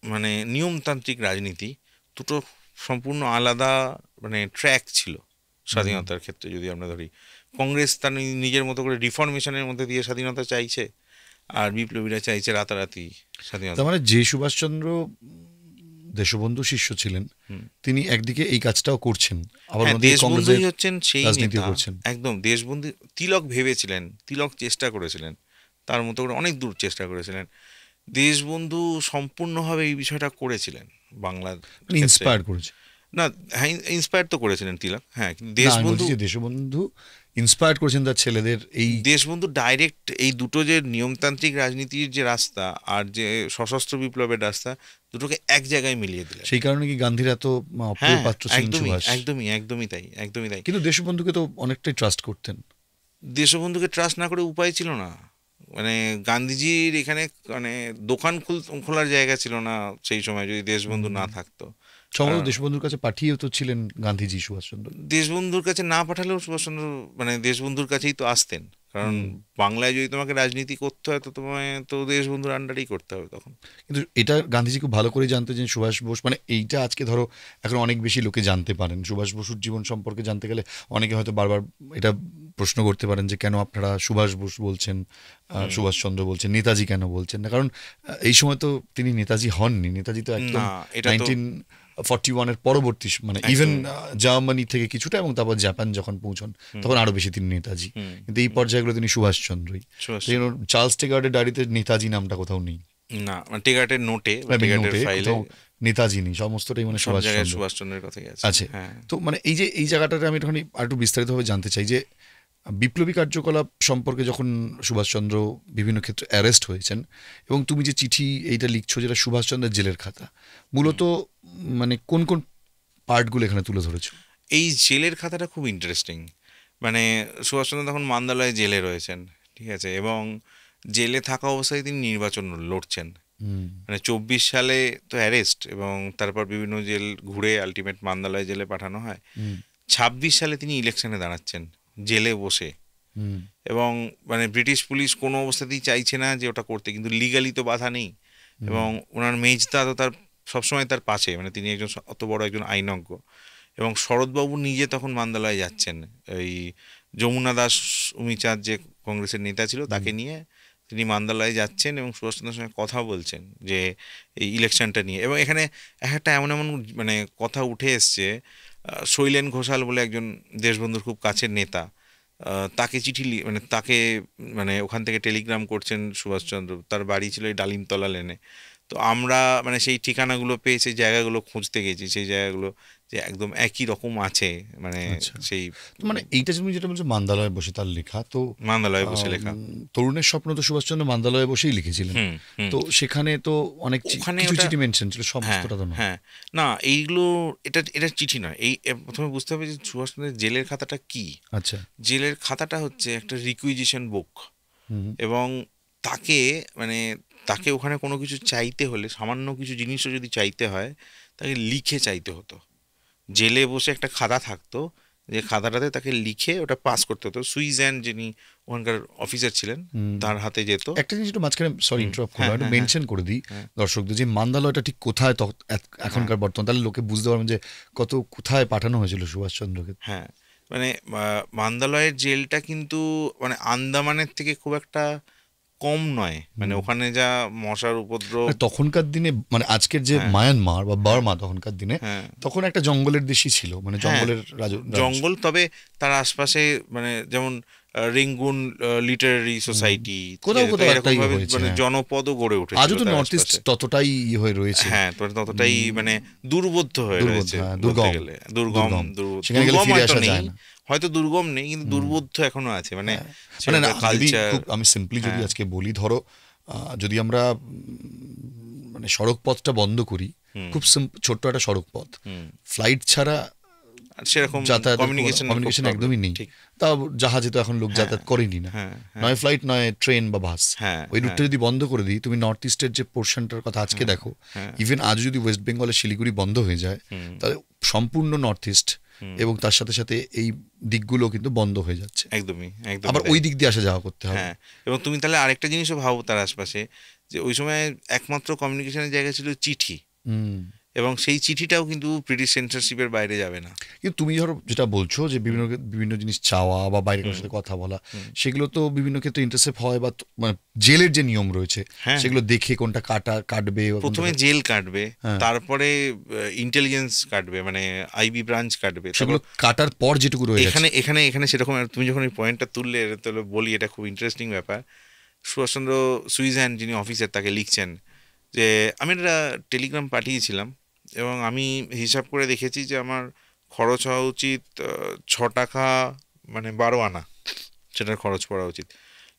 মানে নিয়মতান্ত্রিক রাজনীতি দুটো সম্পূর্ণ আলাদা মানে ট্র্যাক ছিল স্বাধীনতার ক্ষেত্রে। যদি আমরা ধরি, কংগ্রেস তার নিজের মতো করে রিফর্মেশনের মধ্যে দিয়ে স্বাধীনতা চাইছে, আর বিপ্লবীরা চাইছে রাতারাতি স্বাধীনতা। তার মানে যে সুভাষচন্দ্র দেশবন্ধু শিষ্য ছিলেন, হুম। তিনি একদিকে এই কাজটাও করছেন, আবার হ্যাঁ, অন্যদিকে দেশবন্ধুই কংগ্রেসের হচ্ছেন সেই রাজনীতিও নেতা। করছেন। একদম দেশবন্ধু। তিলক ভেবেছিলেন, তিলক চেষ্টা করেছিলেন, তার মতো করে অনেক দূর চেষ্টা করেছিলেন। দেশবন্ধু সম্পূর্ণভাবে এই বিষয়টা করেছিলেন বাংলার মানে ক্ষেত্রে। ইন্সপায়ার করেছে। না, হ্যাঁ, ইন্সপায়ার তো করেছিলেন তিলক, হ্যাঁ, কিন্তু না, আমি বলছি দেশবন্ধু, যে দেশবন্ধু ইন্সপায়ার করেছেন তার ছেলেদের এই। দেশবন্ধু ডাইরেক্ট এই দুটো যে নিয়মতান্ত্রিক রাজনীতির যে রাস্তা আর যে সশস্ত্র বিপ্লবের রাস্তা, দুটোকে এক জায়গায় মিলিয়ে দিলেন। সেই কারণে কি গান্ধীর এত প্রিয় হ্যাঁ, পাত্র ছিলেন একদমই সুভাষ? একদমই একদমই তাই, একদমই তাই। কিন্তু দেশবন্ধুকে তো অনেকটাই ট্রাস্ট করতেন। দেশবন্ধুকে ট্রাস্ট না করে উপায় ছিল না। মানে গান্ধীজির এখানে মানে দোকান খোলার জায়গা ছিল না সেই সময়, যদি দেশবন্ধু না থাকতো। সম্ভবত কারণ দেশবন্ধুর কাছে পাঠিয়েও তো ছিলেন গান্ধীজি সুভাষচন্দ্র। দেশবন্ধুর কাছে না পাঠালেও সুভাষচন্দ্র মানে দেশবন্ধুর কাছেই তো আসতেন। কারণ বাংলায় যদি তোমাকে রাজনীতি করতে হয় তো তোমায় তো দেশবন্ধুর আন্ডারেই করতে হবে তখন। কিন্তু এটা গান্ধীজি খুব ভালো করে জানতেন যে সুভাষ বোস, মানে এইটা আজকে ধরো এখন অনেক বেশি লোকে জানতে পারেন সুভাষ বসুর জীবন সম্পর্কে জানতে গেলে অনেকে হয়তো বারবার এটা প্রশ্ন করতে পারেন যে কেন আপনারা সুভাষ বোস বলছেন, সুভাষচন্দ্র বলছেন, নেতাজি কেন বলছেন না? কারণ এই সময় তো তিনি নেতাজি হননি, নেতাজি তো একদম না, এটা তো 1941-এর পরবর্তী মানে ইভেন জার্মানি থেকে কিছুটা এবং তারপর জাপান যখন পৌঁছন তখন আরো বেশি তিনি নেতাজি, কিন্তু এই পর্যায়গুলো তিনি সুভাষচন্দ্রই। সুভাষ চার্লস টেগার্ডের ডায়েরিতে নেতাজি নামটা কোথাও নেই, না, মানে টিকাটের নোটে বা টিকাটের নোটে ফাইলে কোথাও নেতাজি নেই, সমস্তটাই মানে সব জায়গায় সুভাষচন্দ্র সুভাষচন্দ্রের কথাই আছে। আছে। হ্যাঁ, তো মানে এই যে এই জায়গাটাতে আমি একটুখানি আর একটু বিস্তারিতভাবে জানতে চাই যে বিপ্লবী কার্যকলাপ সম্পর্কে যখন সুভাষচন্দ্র বিভিন্ন ক্ষেত্রে অ্যারেস্ট হয়েছেন এবং তুমি যে চিঠি এইটা লিখছো যেটা সুভাষচন্দ্রের জেলের খাতা, মূলত মানে কোন কোন পার্টগুলো এখানে তুলে ধরেছো? এই জেলের খাতাটা খুব ইন্টারেস্টিং। মানে সুভাষচন্দ্র তখন মান্দালয়ে জেলে রয়েছেন, ঠিক আছে, এবং জেলে থাকা অবস্থায় তিনি নির্বাচন লড়ছেন। হুম, মানে 24 সালে তো অ্যারেস্ট এবং তারপর বিভিন্ন জেল ঘুরে আলটিমেট মান্দালয় জেলে পাঠানো হয়। হুম, 26 সালে তিনি ইলেকশনে দাঁড়াচ্ছেন জেলে বসে, হুম, এবং মানে ব্রিটিশ পুলিশ কোনো অবস্থাতেই চাইছে না যে ওটা করতে, কিন্তু লিগালি তো বাধা নেই। এবং ওনার মেজদা তো তার সবসময় তার পাশে, মানে তিনি একজন অত বড় একজন আইনজ্ঞ। এবং শরৎবাবু নিজে তখন মান্দালয়ে যাচ্ছেন, এই যমুনা দাস উমিচাঁদ যে কংগ্রেসের নেতা ছিল তাকে নিয়ে তিনি মান্দালয়ে যাচ্ছেন এবং সুভাষচন্দ্রের সঙ্গে কথা বলছেন যে এই ইলেকশনটা নিয়ে। এবং এখানে একটা এমন এমন মানে কথা উঠে এসছে, শৈলেন ঘোষাল বলে একজন দেশবন্ধুর খুব কাছের নেতা, তাকে মানে তাকে মানে ওখান থেকে টেলিগ্রাম করছেন সুভাষচন্দ্র, তার বাড়ি ছিল এই ডালিমতলা লেনে। তো আমরা মানে সেই ঠিকানাগুলো পেয়ে সেই জায়গাগুলো খুঁজতে গেছি, সেই জায়গাগুলো যে একদম একই রকম আছে, মানে আচ্ছা। সেই তো মানে এইটা তুমি যেটা বলছো মান্দালয়ে বসে তার লেখা, তো মান্দালয়ে বসে লেখা। তরুণের স্বপ্ন তো সুভাষচন্দ্র মান্দালয়ে বসেই লিখেছিলেন। হুম, হুম। তো সেখানে তো অনেক ওখানে কিছু ওটা, চিঠি মেনশন ছিল, হ্যাঁ, সমস্তটা তো নয়। হ্যাঁ, না, এইগুলো এটা এটা চিঠি নয়। প্রথমে বুঝতে হবে যে সুভাষচন্দ্রের জেলের খাতাটা কি। আচ্ছা। জেলের খাতাটা হচ্ছে একটা রিকুইজিশন বুক। হুম, এবং তাকে মানে তাকে ওখানে কোনো কিছু চাইতে হলে, সামান্য কিছু জিনিসও যদি চাইতে হয়, তাকে লিখে চাইতে হতো। জেলে বসে একটা খাতা থাকতো, যে খাতাটাতে তাকে লিখে ওটা পাস করতে হতো। সুইজ্যান যিনি ওখানকার অফিসার ছিলেন তার হাতে যেত। একটা জিনিস একটু মাঝখানে সরি ইন্টারাপ্ট করলাম, হ্যাঁ, একটু হ্যাঁ, মেনশন করে দিই হ্যাঁ। দর্শকদের যে মান্দালয়টা ঠিক কোথায় এখনকার বর্তমান, তাহলে লোকে বুঝতে পারবেন যে কত কোথায় পাঠানো হয়েছিল সুভাষচন্দ্রকে। হ্যাঁ, মানে মান্দালয়ের জেলটা কিন্তু মানে আন্দামানের থেকে খুব একটা কম নয়। মানে ওখানে যা মশার উপদ্রব। মানে তখনকার দিনে মানে আজকের যে হ্যাঁ, মায়ানমার বা বার্মা তখনকার দিনে, হ্যাঁ, তখন একটা জঙ্গলের দেশই ছিল, মানে হ্যাঁ, জঙ্গলের জঙ্গল। তবে তার আশপাশে মানে যেমন রেঙ্গুন লিটারারি সোসাইটি, কোথাও কোথাও এরকম একটাই ভাবে হয়েছে, মানে হ্যাঁ। জনপদও গড়ে উঠেছিল আজও তো তার নর্থ ইস্ট আশপাশে। ততটাই হয়ে রয়েছে। হ্যাঁ, ততটাই মানে দুর্বোধ্য হয়ে দুর্বোধ্য, রয়েছে হ্যাঁ, বলতে দুর্গম। গেলে। দুর্গম, সেখানে গেলে দুর্গম ফিরে হয়তো আসা নেই, যায় না। হয়তো দুর্গম নেই, কিন্তু দুর্বোধ্য এখনো আছে। মানে মানে না, যদি কালচার। খুব আমি সিম্পলি যদি হ্যাঁ, আজকে বলি, ধরো যদি আমরা মানে সড়ক পথটা বন্ধ করি, খুব ছোট্ট একটা সড়ক পথ, ফ্লাইট ছাড়া সেরকম যাতায়াতের কমিউনিকেশন কমিউনিকেশন একদমই নেই। ঠিক। তাও জাহাজে তো এখন লোক যাতায়াত করেনি না, হ্যাঁ, হ্যাঁ, নয় ফ্লাইট নয় ট্রেন বা বাস। হ্যাঁ, ওই রুটটা যদি বন্ধ করে দিই, তুমি নর্থ ইস্টের যে পোর্শনটার কথা আজকে দেখো, ইভেন আজ যদি ওয়েস্ট বেঙ্গলের শিলিগুড়ি বন্ধ হয়ে যায়, তাহলে সম্পূর্ণ নর্থ ইস্ট এবং তার সাথে সাথে এই দিকগুলো কিন্তু বন্ধ হয়ে যাচ্ছে, একদমই, একদম। আবার ওই দিক দিয়ে আসা যাওয়া করতে হবে। হ্যাঁ, এবং তুমি তাহলে আরেকটা জিনিসও ভাবো তার আশপাশে, যে ওই সময় একমাত্র কমিউনিকেশনের জায়গা ছিল চিঠি। এবং সেই চিঠিটাও কিন্তু ব্রিটিশ সেন্সরশিপের বাইরে যাবে না। কিন্তু তুমি ধরো যেটা বলছো যে বিভিন্ন বিভিন্ন জিনিস চাওয়া বা বাইরে কারোর সাথে কথা বলা, সেগুলো তো বিভিন্ন ক্ষেত্রে ইন্টারসেপ্ট হয় বা মানে জেলের যে নিয়ম রয়েছে সেগুলো দেখে কোনটা কাটবে, প্রথমে জেল কাটবে, হ্যাঁ। তারপরে ইন্টেলিজেন্স কাটবে, মানে আইবি ব্রাঞ্চ কাটবে, সেগুলো কাটার পর যেটুকু রয়েছে এখানে এখানে এখানে সেরকম। তুমি যখন এই পয়েন্টটা তুললে তাহলে বলি, এটা খুব ইন্টারেস্টিং ব্যাপার। সুভাষচন্দ্র সুইজান যিনি অফিসার তাকে লিখছেন যে আমি একটা টেলিগ্রাম পাঠিয়েছিলাম এবং আমি হিসাব করে দেখেছি যে আমার খরচ হওয়া উচিত 6 টাকা মানে 12 আনা, সেটার খরচ পড়া উচিত,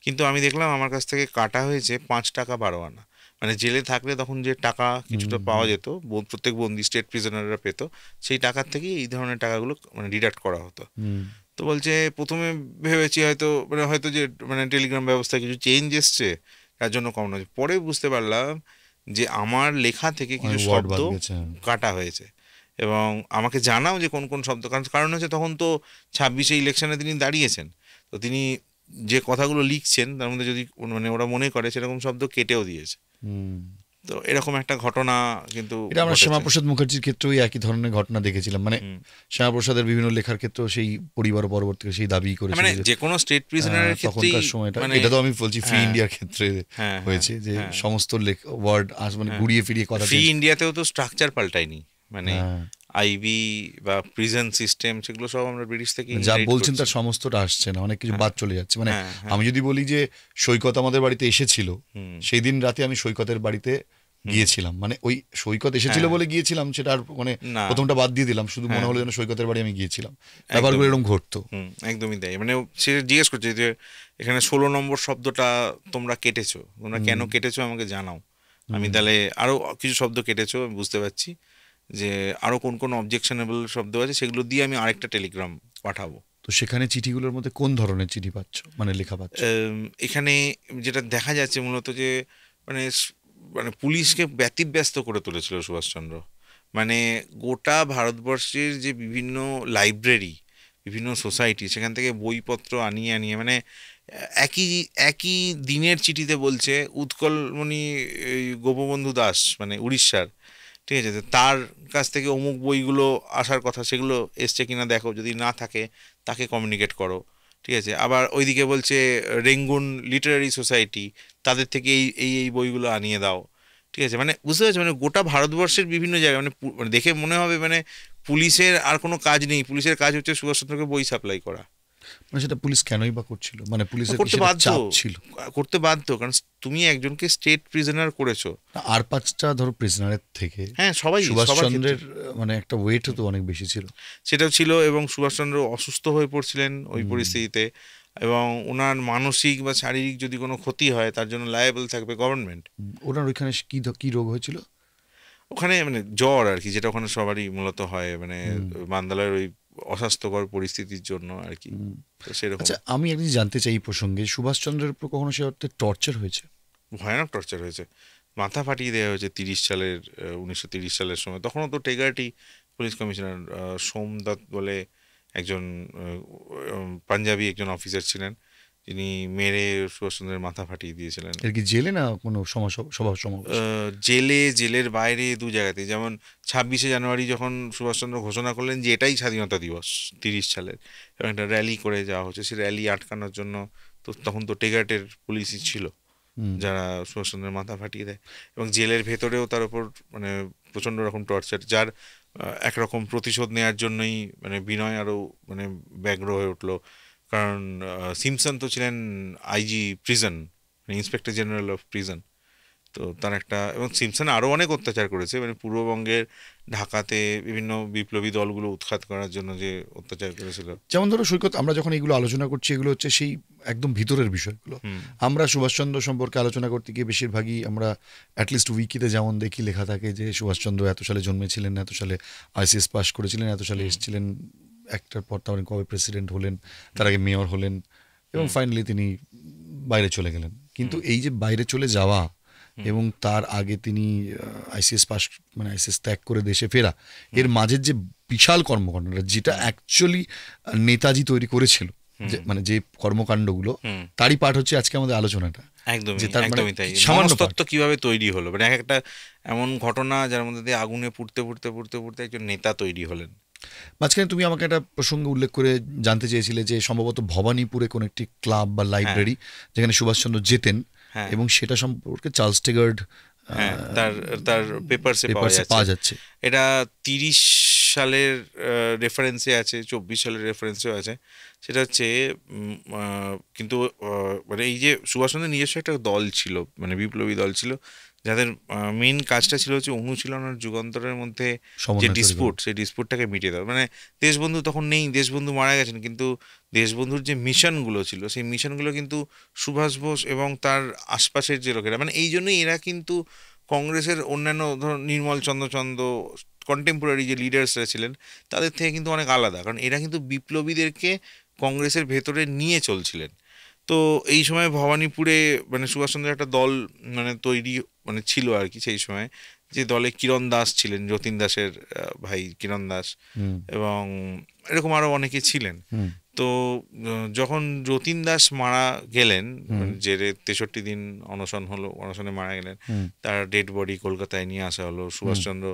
কিন্তু আমি দেখলাম আমার কাছ থেকে কাটা হয়েছে 5 টাকা 12 আনা। মানে জেলে থাকলে তখন যে টাকা কিছুটা পাওয়া যেত, প্রত্যেক বন্দি স্টেট প্রিজনাররা পেত, সেই টাকার থেকেই এই ধরনের টাকাগুলো মানে ডিডাক্ট করা হতো। তো বলছে প্রথমে ভেবেছি হয়তো যে মানে টেলিগ্রাম ব্যবস্থায় কিছু চেঞ্জ এসছে তার জন্য কম নয়, পরে বুঝতে পারলাম যে আমার লেখা থেকে কিছু শব্দ কাটা হয়েছে এবং আমাকে জানাও যে কোন কোন শব্দ, কারণ হচ্ছে তখন তো 26-এ ইলেকশনে তিনি দাঁড়িয়েছেন, তো তিনি যে কথাগুলো লিখছেন তার মধ্যে যদি মানে ওরা মনে করে সেরকম শব্দ কেটেও দিয়েছে। তো এরকম একটা ঘটনা কিন্তু এটা আমরা শ্যামাপ্রসাদ মুখার্জির ক্ষেত্রেও একই ধরনের ঘটনা দেখেছিলাম। মানে শ্যামাপ্রসাদের বিভিন্ন লেখার ক্ষেত্রেও সেই পরিবার পরবর্তীতে সেই দাবি করেছে, মানে যে কোনো স্টেট প্রিজনারের ক্ষেত্রে তখনকার সময়টা, এটা তো আমি বলছি ফ্রি ইন্ডিয়ার ক্ষেত্রে হয়েছে যে সমস্ত ওয়ার্ড মানে ঘুরিয়ে ফিরিয়ে কথা। ফ্রি ইন্ডিয়াতেও তো স্ট্রাকচার পাল্টায়নি, মানে আইবি বা প্রিজন সিস্টেম সেগুলো সব আমরা ব্রিটিশ থেকে যা বলছেন তার সমস্তটা আসছে না, অনেক কিছু বাদ চলে যাচ্ছে। মানে আমি যদি বলি যে সৈকত আমাদের বাড়িতে এসেছিল, সেই দিন রাতে আমি সৈকতের বাড়িতে গিয়েছিলাম, মানে ওই সৈকত এসেছিল বলে গিয়েছিলাম, সেটা আর মানে প্রথমটা বাদ দিয়ে দিলাম, শুধু মনে হলো যেন সৈকতের বাড়ি আমি গিয়েছিলাম, ব্যাপারগুলো এরকম ঘটতো। একদমই তাই। মানে সে জিজ্ঞেস করছে যে এখানে 16 নম্বর শব্দটা তোমরা কেটেছো, তোমরা কেন কেটেছো আমাকে জানাও। আমি তাহলে আরো কিছু শব্দ কেটেছো, আমি বুঝতে পারছি যে আরো কোন কোন অবজেকশনেবল শব্দ আছে, সেগুলো দিয়ে আমি আরেকটা টেলিগ্রাম পাঠাবো। তো সেখানে চিঠিগুলোর মধ্যে কোন ধরনের চিঠি পাচ্ছ, মানে লেখা পাচ্ছ? এখানে যেটা দেখা যাচ্ছে মূলত যে মানে মানে পুলিশকে ব্যতিব্যস্ত করে তুলেছিল সুভাষচন্দ্র। মানে গোটা ভারতবর্ষের যে বিভিন্ন লাইব্রেরি, বিভিন্ন সোসাইটি, সেখান থেকে বইপত্র আনিয়ে আনিয়ে মানে একই একই দিনের চিঠিতে বলছে উৎকলমণি গোপবন্ধু দাস মানে উড়িষ্যার, ঠিক আছে, তার কাছ থেকে অমুক বইগুলো আসার কথা, সেগুলো এসছে কিনা দেখো, যদি না থাকে তাকে কমিউনিকেট করো, ঠিক আছে। আবার ওইদিকে বলছে রেঙ্গুন লিটারারি সোসাইটি, তাদের থেকে এই বইগুলো আনিয়ে দাও, ঠিক আছে। মানে বুঝতে পারছি, মানে গোটা ভারতবর্ষের বিভিন্ন জায়গায় মানে দেখে মনে হবে মানে পুলিশের আর কোনো কাজ নেই, পুলিশের কাজ হচ্ছে সুভাষচন্দ্রকে বই সাপ্লাই করা। মানে সেটা পুলিশ কেনই বা করছিল? মানে পুলিশের করতে বাধ্য, কারণ তুমি একজনকে স্টেট প্রিজনার করেছো। আর 5টা ধরো প্রিজনারের থেকে সবাই সুভাষচন্দ্রের মানে একটা ওয়েট তো অনেক বেশি ছিল, সেটাও ছিল। এবং সুভাষচন্দ্র অসুস্থ হয়ে পড়ছিলেন ওই পরিস্থিতিতে, এবং ওনার মানসিক বা শারীরিক যদি কোনো ক্ষতি হয় তার জন্য লায়াবল থাকবে গভর্নমেন্ট। ওনার ওইখানে কি রোগ হয়েছিল? ওখানে মানে জ্বর আর কি, যেটা ওখানে সবারই মূলত হয়, মানে মান্দালয়ের ওই অস্বাস্থ্যকর পরিস্থিতির জন্য আর কি। সেরকম। আচ্ছা, আমি একদিন জানতে চাই এই প্রসঙ্গে, সুভাষচন্দ্রের উপর কখনো সে অর্থে টর্চার হয়েছে? ভয়ানক টর্চার হয়েছে, মাথা ফাটিয়ে দেওয়া হয়েছে 1930 সালের সময়। তখনও তো টেগার্টি পুলিশ কমিশনার সোমদত্ত বলে একজন পাঞ্জাবি একজন অফিসার ছিলেন, যিনি মেরে সুভাষচন্দ্রের মাথা ফাটিয়ে দিয়েছিলেন। এর কি জেলে না কোনো সভা সমাবেশ? জেলের বাইরে দু জায়গাতে। যেমন 26শে জানুয়ারি যখন সুভাষচন্দ্র ঘোষণা করলেন যে এটাই স্বাধীনতা দিবস 30 সালের, এবং একটা র্যালি করে যাওয়া হচ্ছে, সেই র্যালি আটকানোর জন্য তো তখন তো টেগার্টের পুলিশই ছিল যারা সুভাষচন্দ্রের মাথা ফাটিয়ে দেয়। এবং জেলের ভেতরেও তার উপর মানে প্রচণ্ড রকম টর্চার, যার একরকম প্রতিশোধ নেওয়ার জন্যই মানে বিনয় আরও মানে ব্যগ্র হয়ে উঠলো। কারণ সিমসন তো ছিলেন আইজি প্রিজন, মানে ইন্সপেক্টর জেনারেল অফ প্রিজন, তো তার একটা, এবং সিমসন আরও অনেক অত্যাচার করেছে, মানে পূর্ববঙ্গের ঢাকাতে বিভিন্ন বিপ্লবী দলগুলো উৎখাত করার জন্য যে অত্যাচার করেছিল। যেমন ধরো সৈকত, আমরা যখন এগুলো আলোচনা করছি এগুলো হচ্ছে সেই একদম ভিতরের বিষয়গুলো। আমরা সুভাষচন্দ্র সম্পর্কে আলোচনা করতে গিয়ে বেশিরভাগই আমরা অ্যাটলিস্ট উইকিতে যেমন দেখি লেখা থাকে যে সুভাষচন্দ্র এত সালে জন্মেছিলেন, এত সালে আইসিএস পাস করেছিলেন, এত সালে এসেছিলেন, একটার পর তার কবে প্রেসিডেন্ট হলেন, তার আগে মেয়র হলেন, এবং ফাইনালি তিনি বাইরে চলে গেলেন। কিন্তু এই যে বাইরে চলে যাওয়া এবং তার আগে তিনি আইসিএস পাস মানে আইসিএস ত্যাগ করে দেশে ফেরা, এর মাঝের যে বিশাল কর্মকাণ্ডটা, যেটা অ্যাকচুয়ালি নেতাজি তৈরি করেছিল, মানে যে কর্মকাণ্ডগুলো, তারই পার্ট হচ্ছে আজকে আমাদের আলোচনাটা। একদমই যে তার মানে একদমই তাই। সামান্য মনস্তত্ত্ব কিভাবে তৈরি হলো, মানে এক একটা এমন ঘটনা যার মধ্যে দিয়ে আগুনে পুড়তে পুড়তে পুড়তে পুড়তে একজন নেতা তৈরি হলেন। মাঝখানে তুমি আমাকে একটা প্রসঙ্গ উল্লেখ করে জানতে চেয়েছিলে যে সম্ভবত ভবানীপুরে কোন একটি ক্লাব বা হ্যাঁ, লাইব্রেরি যেখানে সুভাষচন্দ্র যেতেন, হ্যাঁ, এবং সেটা সম্পর্কে চার্লস টেগার্ড হ্যাঁ, তার তার পেপারসে পাওয়া পেপারসে যাচ্ছে। পাওয়া যাচ্ছে। এটা 30 সালের রেফারেন্সে আছে, 24 সালের রেফারেন্সেও আছে। সেটা হচ্ছে কিন্তু মানে এই যে সুভাষচন্দ্রের নিজস্ব একটা দল ছিল, মানে বিপ্লবী দল ছিল, যাদের মেইন কাজটা ছিল হচ্ছে অনুশীলন আর যুগান্তরের মধ্যে যে সমন্বয় তৈরি ডিসপুট, করা। সেই ডিসপুটটাকে মিটিয়ে দেওয়া। মানে দেশবন্ধু তখন নেই, দেশবন্ধু মারা গেছেন, কিন্তু দেশবন্ধুর যে মিশনগুলো ছিল সেই মিশনগুলো কিন্তু সুভাষ বোস এবং তার আশপাশের যে লোকেরা, মানে এই জন্যই এরা কিন্তু কংগ্রেসের অন্যান্য ধরুন নির্মল চন্দ্র কন্টেম্পোরারি যে লিডার্সরা ছিলেন তাদের থেকে কিন্তু অনেক আলাদা, কারণ এরা কিন্তু বিপ্লবীদেরকে কংগ্রেসের ভেতরে নিয়ে চলছিলেন। তো এই সময় ভবানীপুরে মানে সুভাষচন্দ্রের একটা দল মানে তৈরি মানে ছিল আর কি সেই সময়, যে দলে কিরণ দাস ছিলেন, যতীন দাসের ভাই কিরণ দাস, হুম এবং এরকম আরও অনেকে ছিলেন। হুম তো যখন যতীন দাস মারা গেলেন, হুম মানে জেরে 63 দিন অনশন হলো, অনশনে মারা গেলেন, হুম তার ডেড বডি কলকাতায় নিয়ে আসা হলো। হুম সুভাষচন্দ্র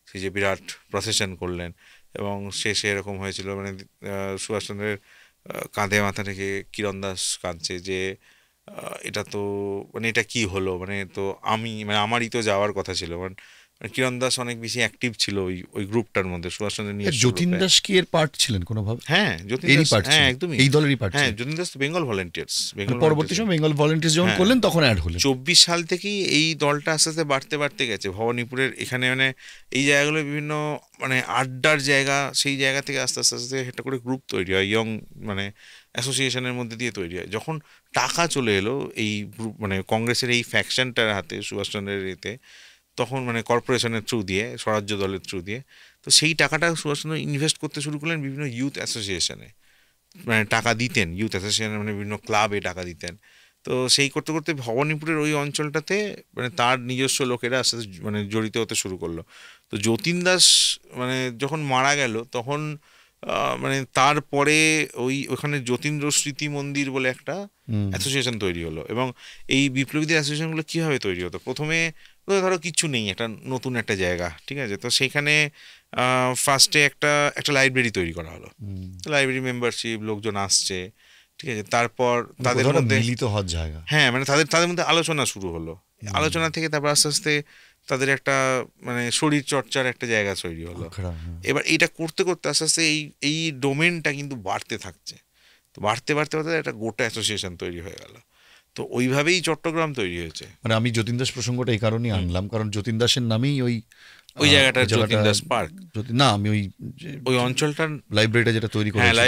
সেই যে বিরাট প্রসেশন করলেন, এবং শেষে এরকম হয়েছিল মানে সুভাষচন্দ্রের কাঁধে মাথা রেখে কিরণ দাস কাঁদছে যে এটা তো মানে এটা কি হলো, মানে তো আমি মানে আমারই তো যাওয়ার কথা ছিল, মানে মানে কিরণ দাস অনেক বেশি অ্যাক্টিভ ছিল ওই ওই গ্রুপটার মধ্যে, সুভাষচন্দ্রের নিজস্ব যতীন গ্রুপে। দাস কি এর পার্ট ছিলেন কোনোভাবে? হ্যাঁ, যতীন এরই দাস, পার্ট হ্যাঁ ছিলেন, একদমই। এই দলেরই পার্ট হ্যাঁ, ছিলেন? যতীন দাস তো বেঙ্গল ভলেন্টিয়ার্স, মানে বেঙ্গল পরবর্তী ভলেন্টিয়ার্স। সময় বেঙ্গল ভলেন্টিয়ার্স যখন হ্যাঁ, করলেন তখন অ্যাড হলেন। 24 সাল থেকেই এই দলটা আস্তে আস্তে বাড়তে বাড়তে গেছে ভবানীপুরের এখানে, মানে এই জায়গাগুলো বিভিন্ন মানে আড্ডার জায়গা, সেই জায়গা থেকে আস্তে আস্তে আস্তে একটা করে গ্রুপ তৈরি হয়, ইয়ং মানে অ্যাসোসিয়েশনের মধ্যে দিয়ে তৈরি হয়। যখন টাকা চলে এলো এই গ্রুপ মানে কংগ্রেসের এই ফ্যাকশনটার হাতে, সুভাষচন্দ্রের এতে, তখন মানে কর্পোরেশনের থ্রু দিয়ে, স্বরাজ্য দলের থ্রু দিয়ে, তো সেই টাকাটা সুভাষচন্দ্র ইনভেস্ট করতে শুরু করলেন বিভিন্ন ইউথ অ্যাসোসিয়েশনে, মানে টাকা দিতেন ইউথ অ্যাসোসিয়েশন, মানে বিভিন্ন ক্লাবে টাকা দিতেন। তো সেই করতে করতে ভবানীপুরের ওই অঞ্চলটাতে মানে তার নিজস্ব লোকেরা আস্তে আস্তে মানে জড়িত হতে শুরু করলো। তো যতীন দাস মানে যখন মারা গেল তখন মানে তারপরে ওখানে যতীন্দ্র স্মৃতি মন্দির বলে একটা হুম অ্যাসোসিয়েশন তৈরি হলো। এবং এই বিপ্লবীদের অ্যাসোসিয়েশনগুলো কীভাবে তৈরি হতো, প্রথমে ধরো কিচ্ছু নেই, একটা নতুন একটা জায়গা, ঠিক আছে, তো সেখানে ফার্স্টে একটা একটা লাইব্রেরি তৈরি করা হলো। হুম লাইব্রেরি মেম্বারশিপ, লোকজন আসছে, ঠিক আছে, তারপর মানে তাদের কোথাও একটা মধ্যে, মিলিত হওয়ার জায়গা। হ্যাঁ মানে তাদের তাদের মধ্যে আলোচনা শুরু হলো। হুম আলোচনা থেকে তারপর আস্তে আস্তে তাদের একটা মানে শরীর চর্চার একটা জায়গা তৈরি হলো। আখড়া, হ্যাঁ। এবার এটা করতে করতে আস্তে আস্তে এই এই ডোমেনটা কিন্তু বাড়তে থাকছে। তো বাড়তে বাড়তে বাড়তে একটা গোটা অ্যাসোসিয়েশন তৈরি হয়ে গেল। তো ওইভাবেই চট্টগ্রাম তৈরি হয়েছে। মানে আমি যতীন দাস প্রসঙ্গটা এই কারণেই হুম। আনলাম, কারণ যতীন দাসের নামেই ওই ওই ওই জায়গাটার জায়গাটা, যতীন দাস পার্ক, না আমি ওই ওই অঞ্চলটার, লাইব্রেরিটা যেটা তৈরি হ্যাঁ করেছিল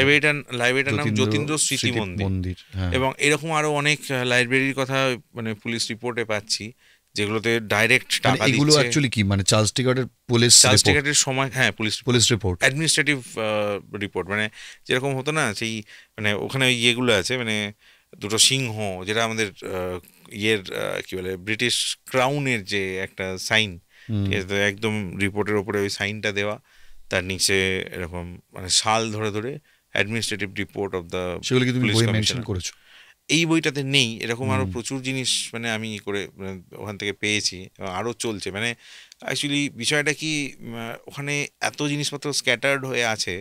লাইব্রেরিটার নাম যতীন্দ্র স্মৃতি মন্দির। মন্দির, হ্যাঁ। এবং এরকম আরো অনেক লাইব্রেরির কথা মানে পুলিশ রিপোর্টে পাচ্ছি, যেগুলোতে ডাইরেক্ট মানে টাকা এগুলো দিচ্ছে। অ্যাকচুয়ালি কি, মানে চার্লস টিগার্ডের পুলিশ চার্লস রিপোর্ট? টিকেটের সময়, হ্যাঁ police police report. Administrative report, মানে যেরকম হতো না সেই মানে ওখানে ওই ইয়েগুলো আছে, মানে দুটো সিংহ, যেটা আমাদের ইয়ের কি বলে ব্রিটিশ ক্রাউনের যে একটা সাইন, হুম ঠিক আছে, তো একদম রিপোর্টের ওপরে ওই সাইনটা দেওয়া, তার নিচে এরকম মানে সাল ধরে ধরে অ্যাডমিনিস্ট্রেটিভ রিপোর্ট অফ দ্য সেগুলো কি তুমি পুলিশ বইয়ে মেনশন কমিশনার। করেছো? এই বইটাতে নেই, এরকম আরও হুম প্রচুর জিনিস মানে আমি করে মানে ওখান থেকে পেয়েছি, এবং আরও চলছে। মানে অ্যাকচুয়ালি বিষয়টা কি, ওখানে এত জিনিসপত্র স্ক্যাটার্ড হয়ে আছে,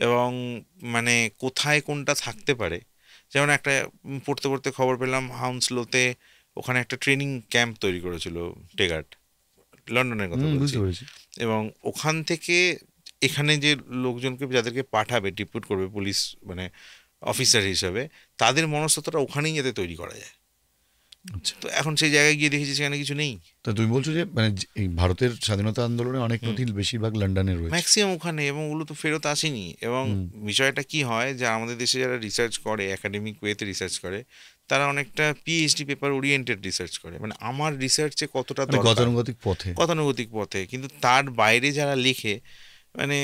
এবং মানে কোথায় কোনটা থাকতে পারে, যেমন একটা পড়তে পড়তে খবর পেলাম হাউন্সলোতে ওখানে একটা ট্রেনিং ক্যাম্প তৈরি করেছিল টেগার্ট, লন্ডনের কথা হুম, বলছি। বুঝতে পেরেছি। এবং ওখান থেকে এখানে যে লোকজনকে যাদেরকে পাঠাবে, ডিপুট করবে পুলিশ মানে অফিসার হিসাবে, তাদের মনস্তত্ত্বটা ওখানেই যাতে তৈরি করা যায়। আচ্ছা, তো এখন সেই জায়গায় গিয়ে দেখেছি সেখানে কিছু নেই, তা তুমি বলছো যে মানে এই ভারতের স্বাধীনতা আন্দোলনে অনেক হুম, নথি বেশিরভাগ লন্ডনে রয়েছে। ম্যাক্সিমাম ওখানে, এবং ওগুলো তো ফেরত আসেনি। এবং হুম বিষয়টা কি হয়, যে আমাদের দেশে যারা রিসার্চ করে, একাডেমিক ওয়েতে রিসার্চ করে, তারা অনেকটা পিএইচডি পেপার ওরিয়েন্টেড রিসার্চ করে, মানে আমার রিসার্চে কতটা মানে দরকার, গতানুগতিক পথে। গতানুগতিক পথে, কিন্তু তার বাইরে যারা লেখে মানে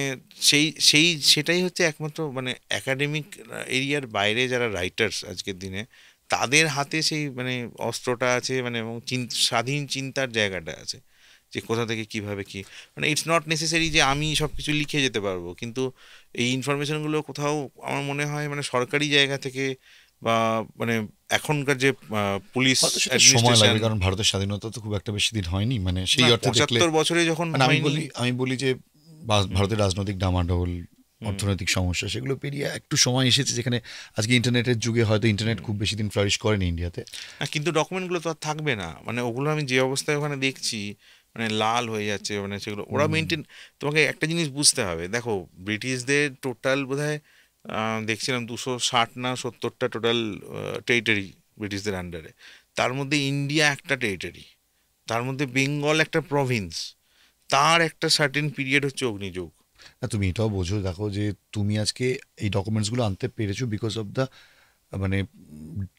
সেই সেই সেটাই হচ্ছে একমাত্র মানে একাডেমিক এরিয়ার বাইরে যারা রাইটার্স আজকের দিনে, তাদের হাতে সেই মানে অস্ত্রটা আছে, মানে এবং স্বাধীন চিন্তার জায়গাটা আছে, যে কোথা থেকে কিভাবে কি, মানে ইটস নট নেসেসারি যে আমি সব কিছু লিখে যেতে পারবো, কিন্তু এই ইনফরমেশনগুলো কোথাও আমার মনে হয় মানে সরকারি জায়গা থেকে বা মানে এখনকার যে পুলিশ হয়তো সেটা সময় অ্যাডমিনিস্ট্রেশন, লাগবে, কারণ ভারতের স্বাধীনতা তো খুব একটা বেশি দিন হয়নি, মানে না সেই অর্থে দেখলে 75 বছরে যখন মানে আমি হয়নি। বলি যে হুম, ভারতের রাজনৈতিক ডামাডোল, হুম, অর্থনৈতিক সমস্যা, সেগুলো পেরিয়ে একটু সময় এসেছে, যেখানে আজকে ইন্টারনেটের যুগে হয়তো ইন্টারনেট হুম। খুব বেশি দিন ফ্লারিশ করেনি ইন্ডিয়াতে। না, কিন্তু ডকুমেন্টগুলো তো আর থাকবে না, মানে ওগুলো আমি যে অবস্থায় ওখানে দেখছি, মানে লাল হয়ে যাচ্ছে, মানে সেগুলো ওরা হুম, মেনটেন। তোমাকে একটা জিনিস বুঝতে হবে, দেখো ব্রিটিশদের টোটাল বোধহয় দেখছিলাম 260 না 70টা টোটাল টেরিটরি ব্রিটিশদের আন্ডারে। তার মধ্যে ইন্ডিয়া একটা টেরিটরি, তার মধ্যে বেঙ্গল একটা প্রভিন্স, তার একটা সার্টেন পিরিয়ড হচ্ছে অগ্নিযুগ। না তুমি এটাও বোঝো, দেখো যে তুমি আজকে এই ডকুমেন্টসগুলো আনতে পেরেছো বিকজ অফ দ্য মানে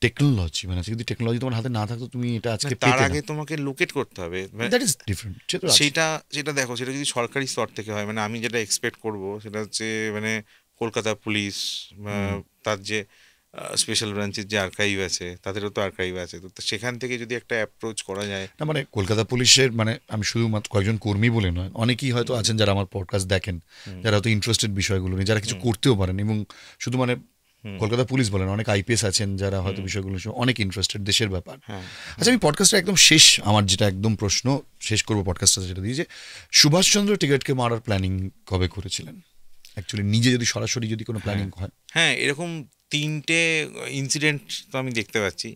টেকনোলজি, মানে আজকে যদি টেকনোলজি তোমার হাতে না থাকতো তুমি এটা না, আজকে তার পেতে না। আগে তোমাকে লোকেট করতে হবে, মানে দ্যাট ইজ ডিফারেন্ট, সে তো আছে। সেটা যেটা দেখো, সেটা যদি সরকারি স্তর থেকে হয়, মানে আমি যেটা এক্সপেক্ট করব সেটা হচ্ছে মানে কলকাতা পুলিশ, হুম। তার যে স্পেশাল ব্রাঞ্চের যে আর্কাইভ আছে, তাদেরও তো আর্কাইভ আছে, তো সেখান থেকে যদি একটা অ্যাপ্রোচ করা যায়। না মানে কলকাতা পুলিশের, মানে আমি শুধুমাত্র কয়েকজন কর্মী বলে নয়, অনেকেই হয়তো হুম, আছেন যারা আমার পডকাস্ট দেখেন, হুম, যারা হয়তো ইন্টারেস্টেড বিষয়গুলো নিয়ে, যারা কিছু হুম, করতেও পারেন, এবং শুধু মানে হুম, কলকাতা পুলিশ বলেন, অনেক আইপিএস আছেন যারা হয়তো হুম, বিষয়গুলো নিয়ে অনেক ইন্টারেস্টেড, দেশের ব্যাপার। হ্যাঁ, আচ্ছা, হ্যাঁ। আমি পডকাস্টটা একদম শেষ, আমার যেটা একদম প্রশ্ন শেষ করবো পডকাস্টটা যেটা দিয়ে, যে সুভাষচন্দ্র টিকেটকে মারার প্ল্যানিং কবে করেছিলেন অ্যাকচুয়ালি, নিজে যদি সরাসরি যদি কোনো হ্যাঁ, প্ল্যানিং হয়? হ্যাঁ, এরকম তিনটে ইনসিডেন্ট তো আমি দেখতে পাচ্ছি।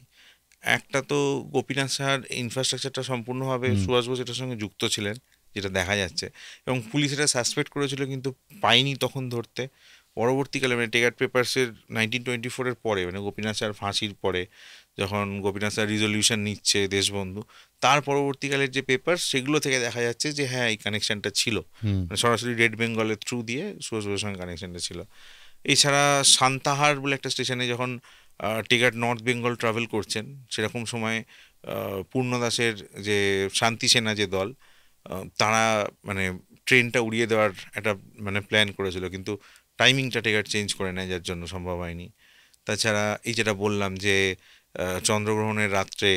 একটা তো গোপীনাথ সাহার ইনফ্রাস্ট্রাকচারটা সম্পূর্ণভাবে হুম, সুভাষ বোস এটার সঙ্গে যুক্ত ছিলেন, যেটা দেখা যাচ্ছে, এবং পুলিশ এটা সাসপেক্ট করেছিল কিন্তু পায়নি তখন ধরতে। পরবর্তীকালে মানে টেগার পেপার্সের 1924-এর পরে, মানে গোপীনাথ সাহার ফাঁসির পরে, যখন গোপীনাথ সাহা রিজলিউশন নিচ্ছে দেশবন্ধু, তার পরবর্তীকালের যে পেপার, সেগুলো থেকে দেখা যাচ্ছে যে হ্যাঁ, এই কানেকশনটা ছিল, হুম, মানে সরাসরি রেড বেঙ্গলের থ্রু দিয়ে সুভাষ বোসের সঙ্গে কানেকশনটা ছিল। এছাড়া সান্তাহার বলে একটা স্টেশনে যখন টিগার নর্থ বেঙ্গল ট্রাভেল করছেন, সেরকম সময় পূর্ণদাসের যে শান্তি সেনা যে দল, তারা মানে ট্রেনটা উড়িয়ে দেওয়ার একটা মানে প্ল্যান করেছিল, কিন্তু টাইমিংটা টিগার চেঞ্জ করে নেয়, যার জন্য সম্ভব হয়নি। তাছাড়া এই যেটা বললাম যে চন্দ্রগ্রহণের রাত্রে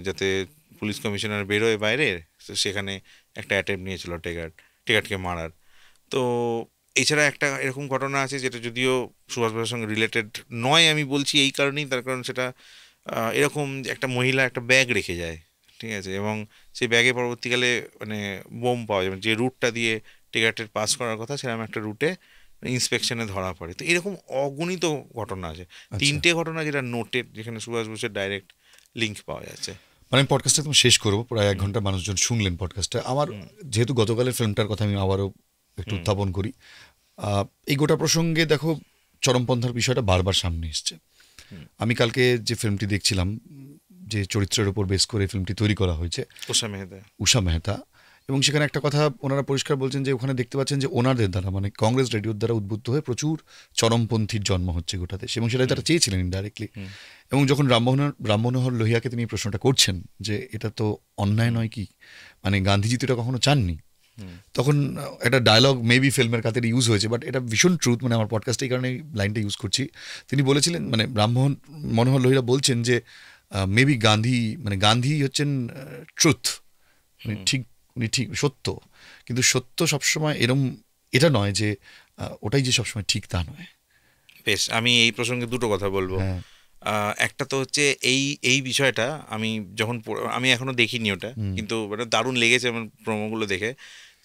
যাতে পুলিশ কমিশনার বেরোয় বাইরে, তো সেখানে একটা অ্যাটেম্প নিয়েছিল টেগারকে মারার। তো এছাড়া একটা এরকম ঘটনা আছে, যেটা যদিও সুভাষ বোসের সঙ্গে রিলেটেড নয়, আমি বলছি এই কারণেই, তার কারণ সেটা এরকম যে একটা মহিলা একটা ব্যাগ রেখে যায়, ঠিক আছে, এবং সেই ব্যাগে পরবর্তীকালে মানে বোম পাওয়া যায়, মানে যে রুটটা দিয়ে টিকিটের পাস করার কথা, সেরকম একটা রুটে ইন্সপেকশনে ধরা পড়ে। তো এরকম অগণিত ঘটনা আছে, আচ্ছা। তিনটে ঘটনা যেটা নোটেড, যেখানে সুভাষ বোসের ডাইরেক্ট লিঙ্ক পাওয়া যাচ্ছে। মানে আমি পডকাস্টটা একদম শেষ করবো, প্রায় এক হুম, ঘন্টা মানুষজন শুনলেন পডকাস্টটা আমার। হুম, যেহেতু গতকালের ফিল্মটার কথা আমি আবারও একটু হুম, উত্থাপন করি, এই গোটা প্রসঙ্গে দেখো চরমপন্থার বিষয়টা বারবার সামনে এসছে। হুম। আমি কালকে যে ফিল্মটি দেখছিলাম, যে চরিত্রের উপর বেস করে ফিল্মটি তৈরি করা হয়েছে, উষা মেহতা। উষা মেহতা, এবং সেখানে একটা কথা ওনারা পরিষ্কার বলছেন যে ওখানে দেখতে পাচ্ছেন যে ওনাদের দ্বারা, মানে কংগ্রেস রেডিওর দ্বারা উদ্বুদ্ধ হয়ে প্রচুর চরমপন্থীর জন্ম হচ্ছে গোটা দেশে, এবং সেটা হুম, তারা চেয়েছিলেন ইনডাইরেক্টলি। হুম, এবং যখন রামমনোহর লোহিয়াকে তিনি এই প্রশ্নটা করছেন যে এটা তো অন্যায় হুম, নয় কি, মানে গান্ধীজি তো এটা কখনো চাননি, হুম, তখন একটা ডায়লগ মেবি ফিল্মের খাতিরে ইউজ হয়েছে, বাট এটা ভীষণ ট্রুথ, মানে আমার পডকাস্টে এই কারণে এই লাইনটা ইউজ করছি। তিনি বলেছিলেন, মানে রামমোহন মনোহর লোহিয়া বলছেন যে মেবি গান্ধী, মানে গান্ধী হচ্ছেন ট্রুথ, উনি হুম। ঠিক, উনি ঠিক সত্য, কিন্তু সত্য সবসময় এরম এটা নয় যে ওটাই যে সবসময় ঠিক তা নয়। বেশ, আমি এই প্রসঙ্গে দুটো কথা বলবো। হ্যাঁ। একটা তো হচ্ছে এই এই বিষয়টা আমি যখন আমি এখনো দেখিনি ওটা, হুম, কিন্তু মানে দারুণ লেগেছে আমার প্রোমোগুলো দেখে।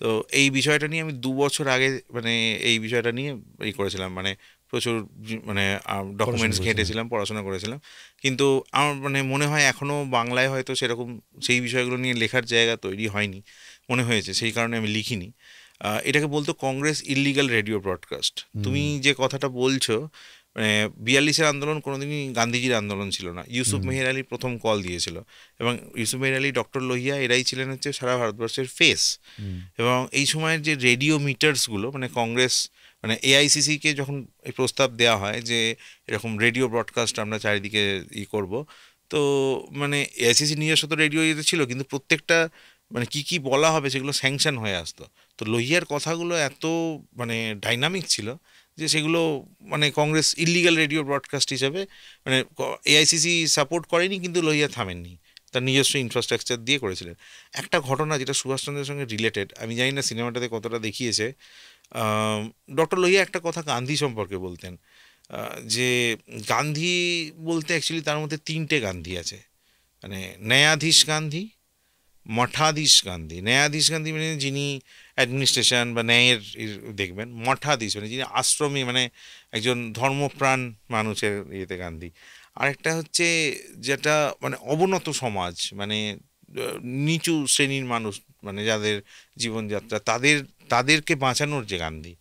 তো এই বিষয়টা নিয়ে আমি 2 বছর আগে মানে এই বিষয়টা নিয়ে করেছিলাম, মানে প্রচুর মানে পড়াশোনা ডকুমেন্টস করেছিলেন। ঘেঁটেছিলাম, পড়াশোনা করেছিলাম। কিন্তু আমার মানে মনে হয় এখনও বাংলায় হয়তো সেরকম সেই বিষয়গুলো নিয়ে লেখার জায়গা তৈরি হয়নি, মনে হয়েছে, সেই কারণে আমি লিখিনি। এটাকে বলতো কংগ্রেস ইল্লিগাল রেডিও ব্রডকাস্ট। হুম, তুমি যে কথাটা বলছো, মানে 42-এর আন্দোলন কোনোদিনই গান্ধীজির আন্দোলন ছিল না, ইউসুফ হুম, মেহের আলী প্রথম কল দিয়েছিল, এবং ইউসুফ মেহের আলী, ডক্টর লোহিয়া, এরাই ছিলেন হচ্ছে সারা ভারতবর্ষের ফেস। হুম, এবং এই সময়ের যে রেডিও মিটার্সগুলো, মানে কংগ্রেস, মানে এআইসিসিকে যখন এই প্রস্তাব দেওয়া হয় যে এরকম রেডিও ব্রডকাস্ট আমরা চারিদিকে করব, তো মানে এআইসিসি নিজস্ব তো রেডিও ইয়েতে ছিল, কিন্তু প্রত্যেকটা মানে কি কি বলা হবে সেগুলো স্যাংশন হয়ে আসতো। তো লোহিয়ার কথাগুলো এত মানে ডাইনামিক ছিল যে সেগুলো মানে কংগ্রেস ইল্লিগাল রেডিও ব্রডকাস্ট হিসাবে, মানে এআইসিসি সাপোর্ট করেনি, কিন্তু লোহিয়া থামেননি, তার নিজস্ব ইনফ্রাস্ট্রাকচার দিয়ে করেছিলেন। একটা ঘটনা যেটা সুভাষচন্দ্রের সঙ্গে রিলেটেড, আমি জানি না সিনেমাটাতে কতটা দেখিয়েছে, ডক্টর লোহিয়া একটা কথা গান্ধী সম্পর্কে বলতেন, যে গান্ধী বলতে অ্যাকচুয়ালি তার মধ্যে 3টে গান্ধী আছে, মানে ন্যায়াধীশ গান্ধী, মঠাধীশ গান্ধী। ন্যায়াধীশ গান্ধী মানে যিনি অ্যাডমিনিস্ট্রেশন বা ন্যায়ের দেখবেন। মঠাধীশ মানে যিনি আশ্রমী, মানে একজন ধর্মপ্রাণ মানুষের ইয়েতে গান্ধী। আরেকটা হচ্ছে যেটা মানে অবনত সমাজ, মানে নিচু শ্রেণীর মানুষ, মানে যাদের জীবনযাত্রা তাদেরকে বাঁচানোর যে গান্ধী।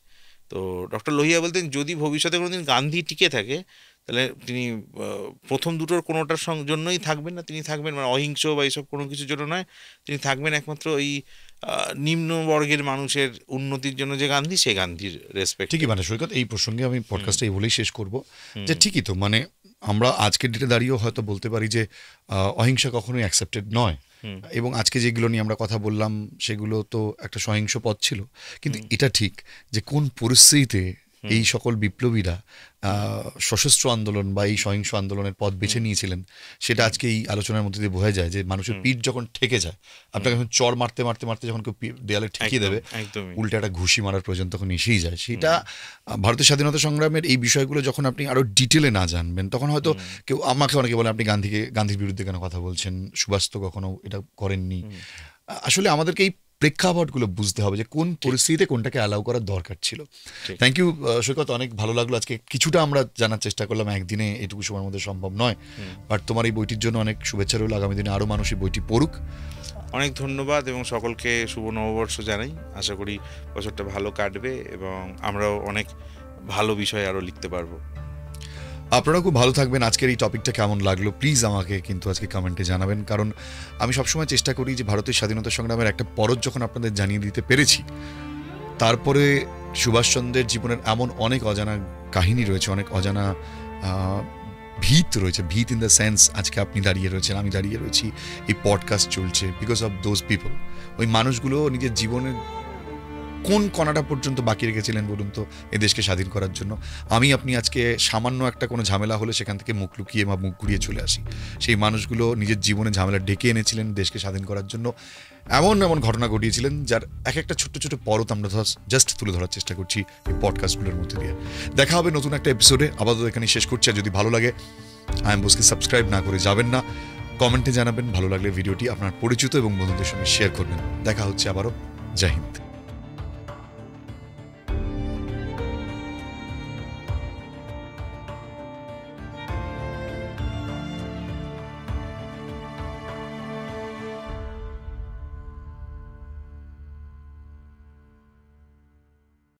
তো ডক্টর লোহিয়া বলতেন যদি ভবিষ্যতে কোনোদিন গান্ধী টিকে থাকে তাহলে তিনি প্রথম দুটোর কোনোটার জন্যই থাকবেন না, তিনি থাকবেন মানে অহিংস বা এইসব কোনো কিছুর জন্য নয়, তিনি থাকবেন একমাত্র এই নিম্ন বর্গের মানুষের উন্নতির জন্য যে গান্ধী, সেই গান্ধীর রেসপেক্ট। ঠিকই মানে সৈকত, এই প্রসঙ্গে আমি পডকাস্টটা এই বলেই শেষ করব যে ঠিকই তো, মানে আমরা আজকের ডেটে দাঁড়িয়েও হয়তো বলতে পারি যে অহিংসা কখনোই অ্যাকসেপ্টেড নয়, এবং আজকে যেগুলো নিয়ে আমরা কথা বললাম সেগুলো তো একটা সহিংস পথ ছিল, কিন্তু এটা ঠিক যে কোন পরিস্থিতিতে এই সকল বিপ্লবীরা সশস্ত্র আন্দোলন বা এই সহিংস আন্দোলনের পথ বেছে নিয়েছিলেন সেটা আজকে এই আলোচনার মধ্যে দিয়ে বোঝা যায়। যে মানুষের পিঠ যখন ঠেকে যায়, আপনাকে যখন চর মারতে মারতে মারতে যখন কেউ দেয়ালে ঠেকিয়ে দেবে, উল্টে একটা ঘুষি মারার প্রয়োজন তখন এসেই যায়। সেটা ভারতের স্বাধীনতা সংগ্রামের এই বিষয়গুলো যখন আপনি আরো ডিটেলে না জানবেন তখন হয়তো কেউ আমাকে অনেকে বলে আপনি গান্ধীর বিরুদ্ধে কেন কথা বলছেন, সুভাষ তো কখনো এটা করেননি। আসলে আমাদেরকে এই প্রেক্ষাপটগুলো বুঝতে হবে যে কোন পরিস্থিতিতে কোনটাকে অ্যালাউ করার দরকার ছিল। থ্যাংক ইউ সৈকত, অনেক ভালো লাগলো। আজকে কিছুটা আমরা জানার চেষ্টা করলাম, একদিনে এটুকু সময়ের মধ্যে সম্ভব নয়, বাট তোমার এই বইটির জন্য অনেক শুভেচ্ছা রইল। আগামী দিনে আরও মানুষ এই বইটি পড়ুক। অনেক ধন্যবাদ এবং সকলকে শুভ নববর্ষ জানাই। আশা করি বছরটা ভালো কাটবে এবং আমরাও অনেক ভালো বিষয় আরও লিখতে পারবো। আপনারা খুব ভালো থাকবেন। আজকের এই টপিকটা কেমন লাগলো প্লিজ আমাকে কিন্তু আজকে কমেন্টে জানাবেন, কারণ আমি সবসময় চেষ্টা করি যে ভারতের স্বাধীনতা সংগ্রামের একটা পরত যখন আপনাদের জানিয়ে দিতে পেরেছি, তারপরে সুভাষচন্দ্রের জীবনের এমন অনেক অজানা কাহিনী রয়েছে, অনেক অজানা ভিত রয়েছে। ভিত ইন দ্য সেন্স আজকে আপনি দাঁড়িয়ে রয়েছেন, আমি দাঁড়িয়ে রয়েছি, এই পডকাস্ট চলছে বিকজ অফ দোজ পিপল। ওই মানুষগুলো নিজের জীবনের কোন কণাটা পর্যন্ত বাকি রেখেছিলেন বলুন তো এই দেশকে স্বাধীন করার জন্য। আমি আপনি আজকে সামান্য একটা কোনো ঝামেলা হলে সেখান থেকে মুখ লুকিয়ে বা মুখ ঘুরিয়ে চলে আসি। সেই মানুষগুলো নিজের জীবনে ঝামেলা ডেকে এনেছিলেন দেশকে স্বাধীন করার জন্য, এমন এমন ঘটনা ঘটিয়েছিলেন যার এক একটা ছোট্ট ছোট্ট পরত আমরা জাস্ট তুলে ধরার চেষ্টা করছি এই পডকাস্টগুলোর মধ্যে দিয়ে। দেখা হবে নতুন একটা এপিসোডে। আপাতত এখানে শেষ করছি। আর যদি ভালো লাগে আইএম বোসকে সাবস্ক্রাইব না করে যাবেন না, কমেন্টে জানাবেন। ভালো লাগলে ভিডিওটি আপনার পরিচিত এবং বন্ধুদের সঙ্গে শেয়ার করবেন। দেখা হচ্ছে আবারও। জয় হিন্দ।